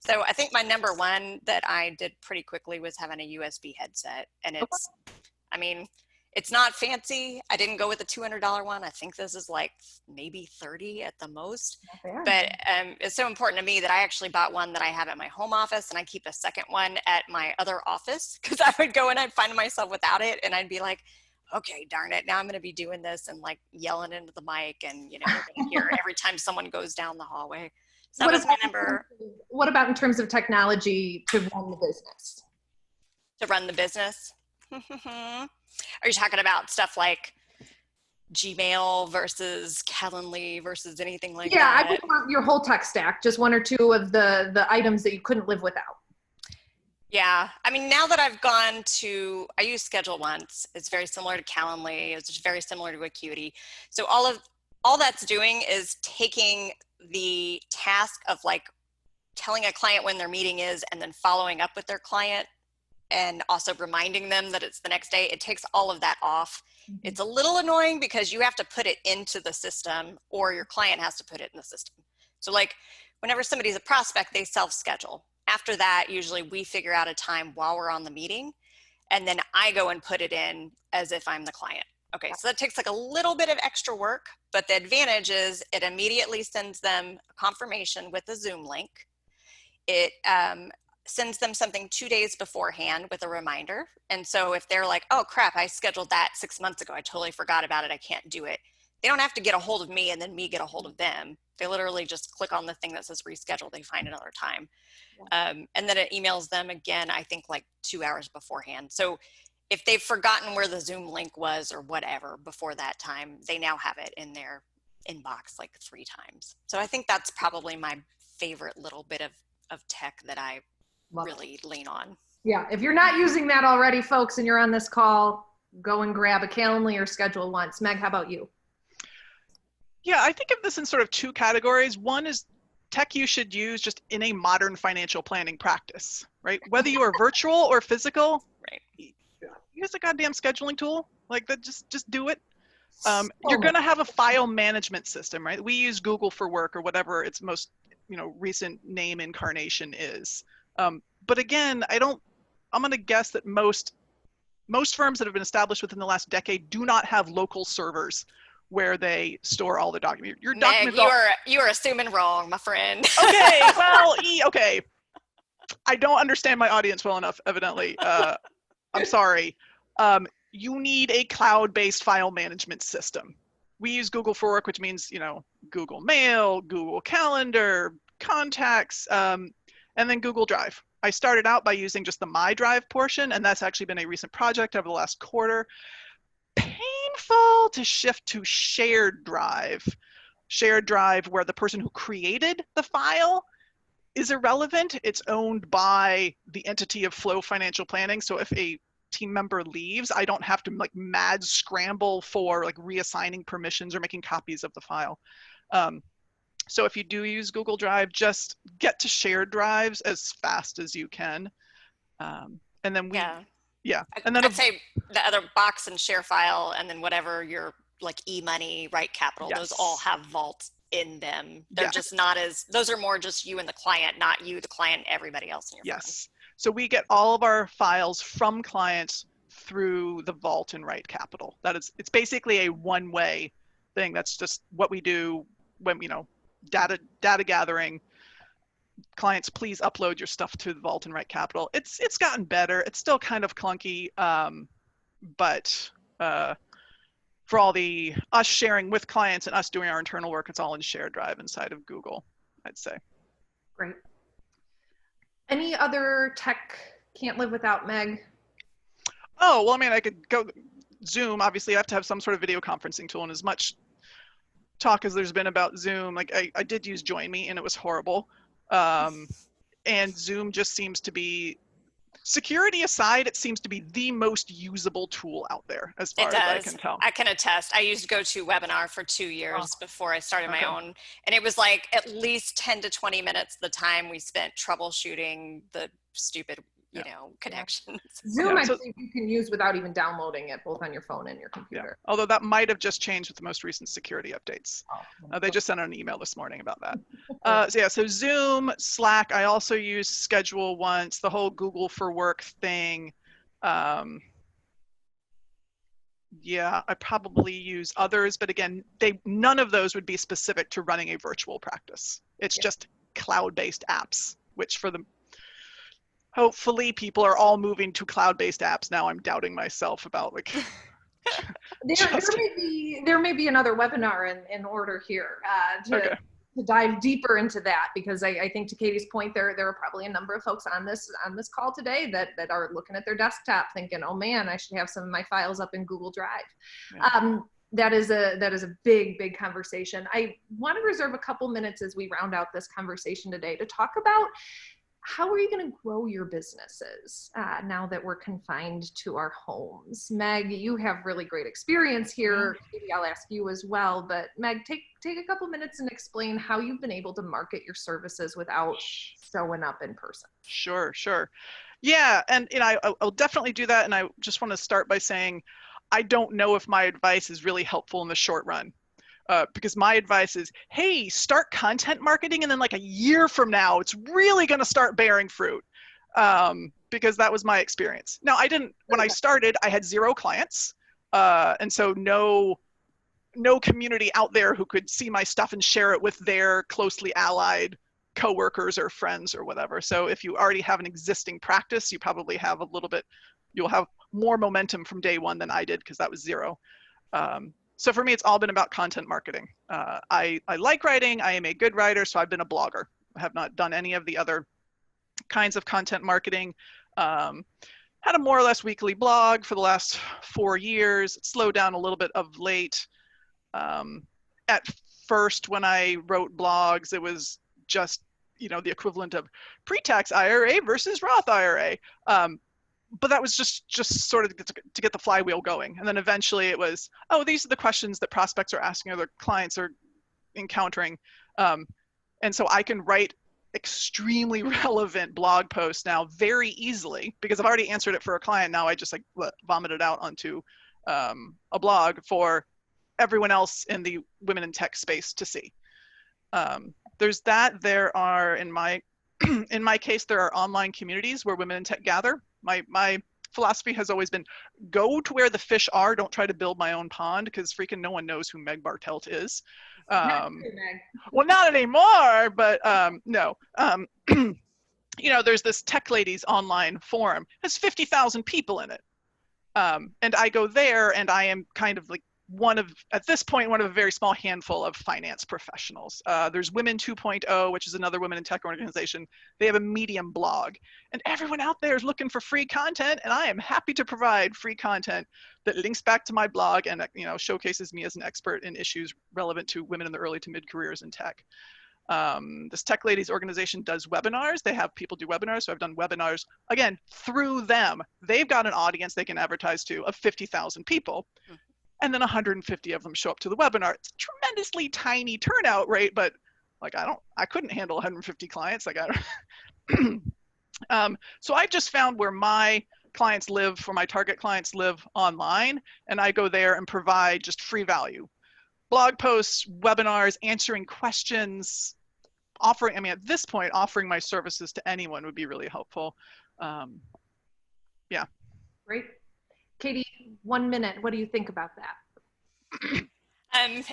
So I think my number one that I did pretty quickly was having a USB headset, and it's, I mean, it's not fancy. I didn't go with a $200 one. I think this is maybe 30 at the most. But it's so important to me that I actually bought one that I have at my home office, and I keep a second one at my other office, because I would go and I'd find myself without it, and I'd be like, okay, darn it, now I'm going to be doing this and yelling into the mic, and you're going to hear every time someone goes down the hallway. So that was my number. What about in terms of technology to run the business? To run the business? Are you talking about stuff like Gmail versus Calendly versus anything like that? Yeah, I just want your whole tech stack, just 1 or 2 of the items that you couldn't live without. Yeah, I mean, now that I've gone to, I use Schedule Once. It's very similar to Calendly. It's very similar to Acuity. So all that's doing is taking the task of telling a client when their meeting is and then following up with their client and also reminding them that it's the next day. It takes all of that off. It's a little annoying because you have to put it into the system, or your client has to put it in the system. So whenever somebody's a prospect, they self-schedule. After that, usually we figure out a time while we're on the meeting, and then I go and put it in as if I'm the client. Okay, so that takes a little bit of extra work, but the advantage is it immediately sends them a confirmation with a Zoom link. It sends them something 2 days beforehand with a reminder. And so if they're like, oh crap, I scheduled that 6 months ago, I totally forgot about it, I can't do it. They don't have to get a hold of me and then me get a hold of them. They literally just click on the thing that says reschedule, they find another time. And then it emails them again, I think 2 hours beforehand. So if they've forgotten where the Zoom link was or whatever before that time, they now have it in their inbox 3 times. So I think that's probably my favorite little bit of tech that I really lean on. Yeah, if you're not using that already, folks, and you're on this call, go and grab a Calendly or Schedule Once. Meg, how about you? Yeah, I think of this in sort of two categories. One is tech you should use just in a modern financial planning practice, right? Whether you are virtual or physical, Right. use a goddamn scheduling tool like that. Just do it. So You're going much. to have a file management system, right? We use Google for Work or whatever its most, recent name incarnation is. But again, I'm going to guess that most firms that have been established within the last decade do not have local servers where they store all the documents. Your Meg, documents you are assuming wrong, my friend. Okay, well, okay. I don't understand my audience well enough, evidently. I'm sorry. You need a cloud-based file management system. We use Google for Work, which means, Google Mail, Google Calendar, Contacts, and then Google Drive. I started out by using just the My Drive portion, and that's actually been a recent project over the last quarter. Painful to shift to shared drive. Shared drive where the person who created the file is irrelevant. It's owned by the entity of Flow Financial Planning. So if a team member leaves, I don't have to mad scramble for reassigning permissions or making copies of the file. So if you do use Google Drive, just get to shared drives as fast as you can. And then and then I'd say the other box and share file, and then whatever your e-money, Right Capital, yes. Those all have vaults in them. They're just not those are more just you and the client, not you, the client, everybody else in your firm. So we get all of our files from clients through the vault in Right Capital. It's basically a one-way thing. That's just what we do when, data gathering. Clients, please upload your stuff to the vault in Right Capital. It's gotten better. It's still kind of clunky, but for all the us sharing with clients and us doing our internal work, it's all in shared drive inside of Google, I'd say. Great. Any other tech can't live without, Meg? Oh, well, I mean, I could go Zoom. Obviously, I have to have some sort of video conferencing tool, and as much talk as there's been about Zoom, I did use Join Me, and it was horrible. And Zoom just seems to be, security aside, it seems to be the most usable tool out there, as far as I can tell. I can attest. I used GoToWebinar for 2 years before I started my own. And it was at least 10 to 20 minutes of the time we spent troubleshooting the stupid, connections. Zoom, I think you can use without even downloading it, both on your phone and your computer. Yeah. Although that might have just changed with the most recent security updates. They just sent out an email this morning about that. So Zoom, Slack, I also use Schedule once, the whole Google for Work thing. I probably use others, but again, none of those would be specific to running a virtual practice. It's just cloud-based apps, which hopefully people are all moving to cloud-based apps now. I'm doubting myself about there may be another webinar in order here to dive deeper into that, because I think, to Katie's point, there are probably a number of folks on this call today that are looking at their desktop thinking, oh man, I should have some of my files up in Google Drive. Yeah. That is a big conversation. I want to reserve a couple minutes as we round out this conversation today to talk about how are you going to grow your businesses now that we're confined to our homes? Meg, you have really great experience here. Maybe I'll ask you as well, but Meg, take a couple minutes and explain how you've been able to market your services without showing up in person. Sure. Yeah, and I'll definitely do that. And I just want to start by saying, I don't know if my advice is really helpful in the short run. Because my advice is, hey, start content marketing, and then a year from now, it's really going to start bearing fruit. Because that was my experience. Now, when I started, I had 0 clients. And so no community out there who could see my stuff and share it with their closely allied coworkers or friends or whatever. So if you already have an existing practice, you probably have you'll have more momentum from day one than I did, because that was 0. So for me, it's all been about content marketing. I like writing. I am a good writer, so I've been a blogger. I have not done any of the other kinds of content marketing. Had a more or less weekly blog for the last 4 years. It slowed down a little bit of late. At first, when I wrote blogs, it was just, the equivalent of pre-tax IRA versus Roth IRA. But that was just sort of to get the flywheel going. And then eventually it was, these are the questions that prospects are asking, or their clients are encountering. And so I can write extremely relevant blog posts now very easily because I've already answered it for a client. Now I just like vomit it out onto a blog for everyone else in the women in tech space to see. There's that. There are, in my case, there are online communities where women in tech gather. My philosophy has always been go to where the fish are. Don't try to build my own pond because freaking no one knows who Meg Bartelt is. Not true, Meg. Well, not anymore, but no. You know, there's this Tech Ladies online forum. It has 50,000 people in it. And I go there and I am kind of like at this point, one of a very small handful of finance professionals. There's Women 2.0, which is another women in tech organization. They have a Medium blog, and everyone out there is looking for free content, and I am happy to provide free content that links back to my blog and, you know, showcases me as an expert in issues relevant to women in the early to mid careers in tech. This Tech Ladies organization does webinars. They have people do webinars. So I've done webinars, again, through them. They've got an audience they can advertise to of 50,000 people. And then 150 of them show up to the webinar. It's a tremendously tiny turnout rate, but like I couldn't handle 150 clients. Like so I've just found where my clients live, where my target clients live online, and I go there and provide just free value. Blog posts, webinars, answering questions, offering, I mean, at this point, offering my services to anyone would be really helpful. Yeah. Great. Katie, 1 minute. What do you think about that?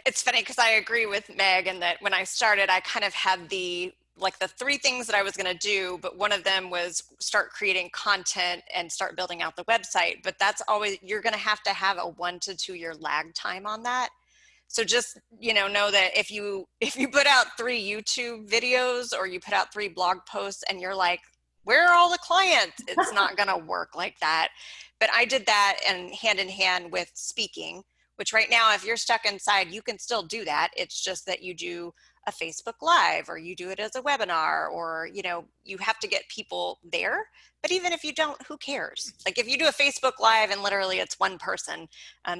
It's funny because I agree with Meg in that when I started, I kind of had the 3 things that I was going to do, but one of them was start creating content and start building out the website. But that's always, you're going to have a 1 to 2 year lag time on that. So just, you know that if you put out 3 YouTube videos or you put out 3 blog posts and you're like, where are all the clients? It's not going to work like that. But I did that and hand in hand with speaking, which right now, if you're stuck inside, you can still do that. It's just that you do a Facebook Live or you do it as a webinar, or, you know, you have to get people there. But even if you don't, who cares? Like if you do a Facebook Live and literally it's one person,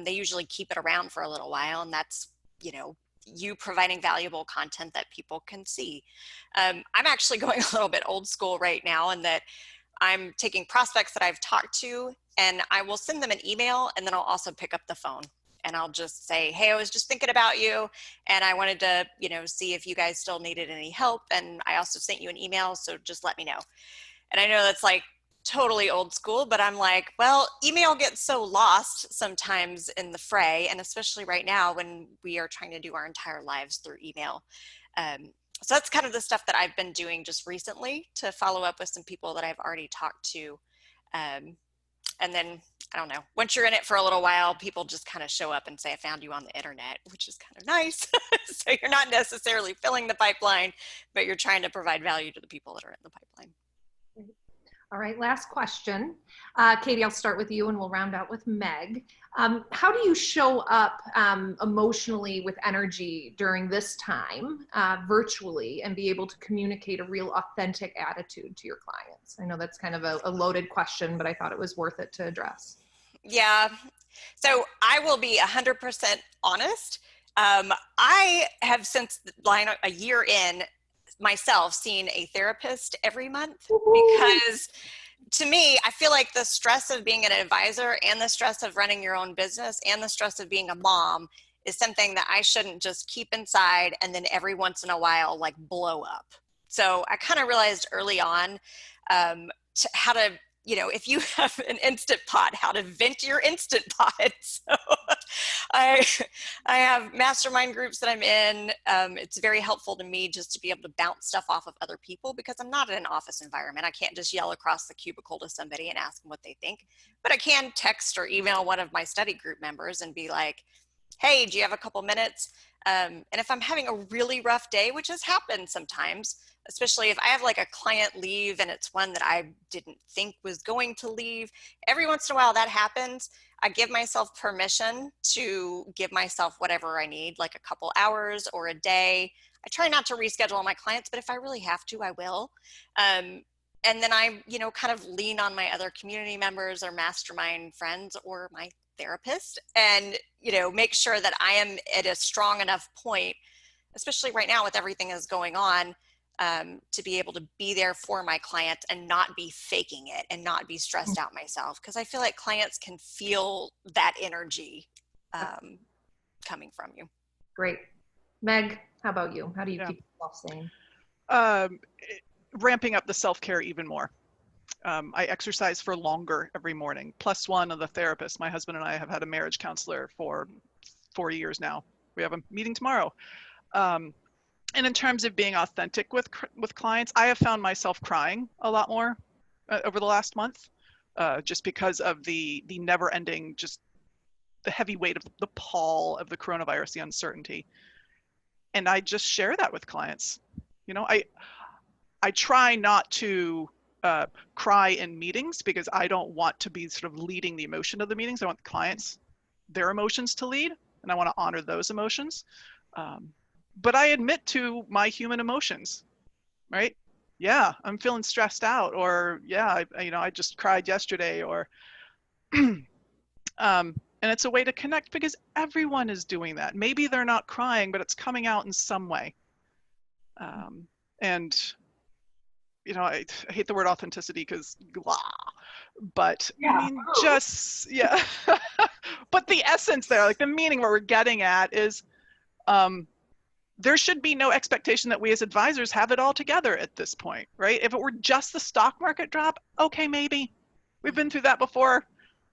they usually keep it around for a little while. And that's, you know, you providing valuable content that people can see. I'm actually going a little bit old school right now in that I'm taking prospects that I've talked to and I will send them an email, and then I'll also pick up the phone and I'll just say, hey, I was just thinking about you and I wanted to, you know, see if you guys still needed any help. And I also sent you an email, so just let me know. And I know that's like totally old school, but I'm like, well, email gets so lost sometimes in the fray, and especially right now when we are trying to do our entire lives through email. So that's kind of the stuff that I've been doing just recently to follow up with some people that I've already talked to. And then, I don't know, once you're in it for a little while, people just kind of show up and say, I found you on the internet, which is kind of nice. So you're not necessarily filling the pipeline, but you're trying to provide value to the people that are in the pipeline. All right, last question. Katie, I'll start with you and we'll round out with Meg. How do you show up emotionally with energy during this time virtually and be able to communicate a real authentic attitude to your clients? I know that's kind of a loaded question, but I thought it was worth it to address. Yeah, so I will be 100% honest. I have since a year in, myself seeing a therapist every month, because to me, I feel like the stress of being an advisor and the stress of running your own business and the stress of being a mom is something that I shouldn't just keep inside and then every once in a while like blow up. So I kind of realized early on how to, you know, if you have an Instant Pot, how to vent your Instant Pot. So I have mastermind groups that I'm in. It's very helpful to me just to be able to bounce stuff off of other people, because I'm not in an office environment. I can't just yell across the cubicle to somebody and ask them what they think, but I can text or email one of my study group members and be like, hey, do you have a couple minutes? And if I'm having a really rough day, which has happened sometimes, especially if I have like a client leave and it's one that I didn't think was going to leave, every once in a while that happens. I give myself permission to give myself whatever I need, like a couple hours or a day. I try not to reschedule all my clients, but if I really have to, I will. And then I, you know, kind of lean on my other community members or mastermind friends or my therapist and, you know, make sure that I am at a strong enough point especially right now with everything that's going on, to be able to be there for my client and not be faking it and not be stressed out myself. Because I feel like clients can feel that energy coming from you. Great. Meg, how about you? How do you keep yourself sane? Ramping up the self-care even more. I exercise for longer every morning. Plus one of the therapists. My husband and I have had a marriage counselor for 4 years now. We have a meeting tomorrow. And in terms of being authentic with clients, I have found myself crying a lot more over the last month, just because of the never-ending, just the heavy weight of the pall of the coronavirus, the uncertainty. And I just share that with clients. You know, I try not to cry in meetings because I don't want to be sort of leading the emotion of the meetings. I want the clients, their emotions to lead, and I want to honor those emotions. But I admit to my human emotions, right? Yeah, I'm feeling stressed out, or yeah, I just cried yesterday, or, and it's a way to connect because everyone is doing that. Maybe they're not crying, but it's coming out in some way. And, I hate the word authenticity because but I mean, but the essence there, like the meaning what we're getting at is, there should be no expectation that we as advisors have it all together at this point, right? If it were just the stock market drop, okay, maybe. We've been through that before.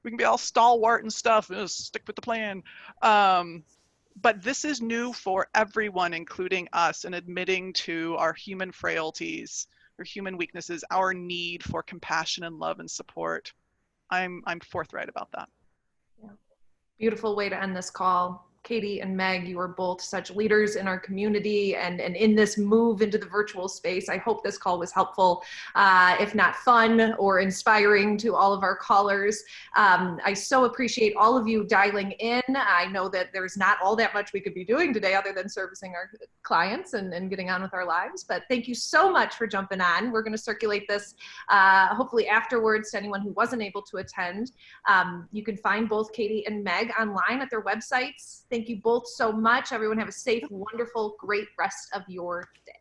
We can be all stalwart and stuff, stick with the plan. But this is new for everyone, including us, and admitting to our human frailties, our human weaknesses, our need for compassion and love and support. I'm forthright about that. Yeah. Beautiful way to end this call. Katie and Meg, you are both such leaders in our community and in this move into the virtual space. I hope this call was helpful, if not fun or inspiring to all of our callers. I so appreciate all of you dialing in. I know that there's not all that much we could be doing today other than servicing our clients and getting on with our lives, but thank you so much for jumping on. We're going to circulate this hopefully afterwards to anyone who wasn't able to attend. You can find both Katie and Meg online at their websites. Thank you both so much. Everyone have a safe, wonderful, great rest of your day.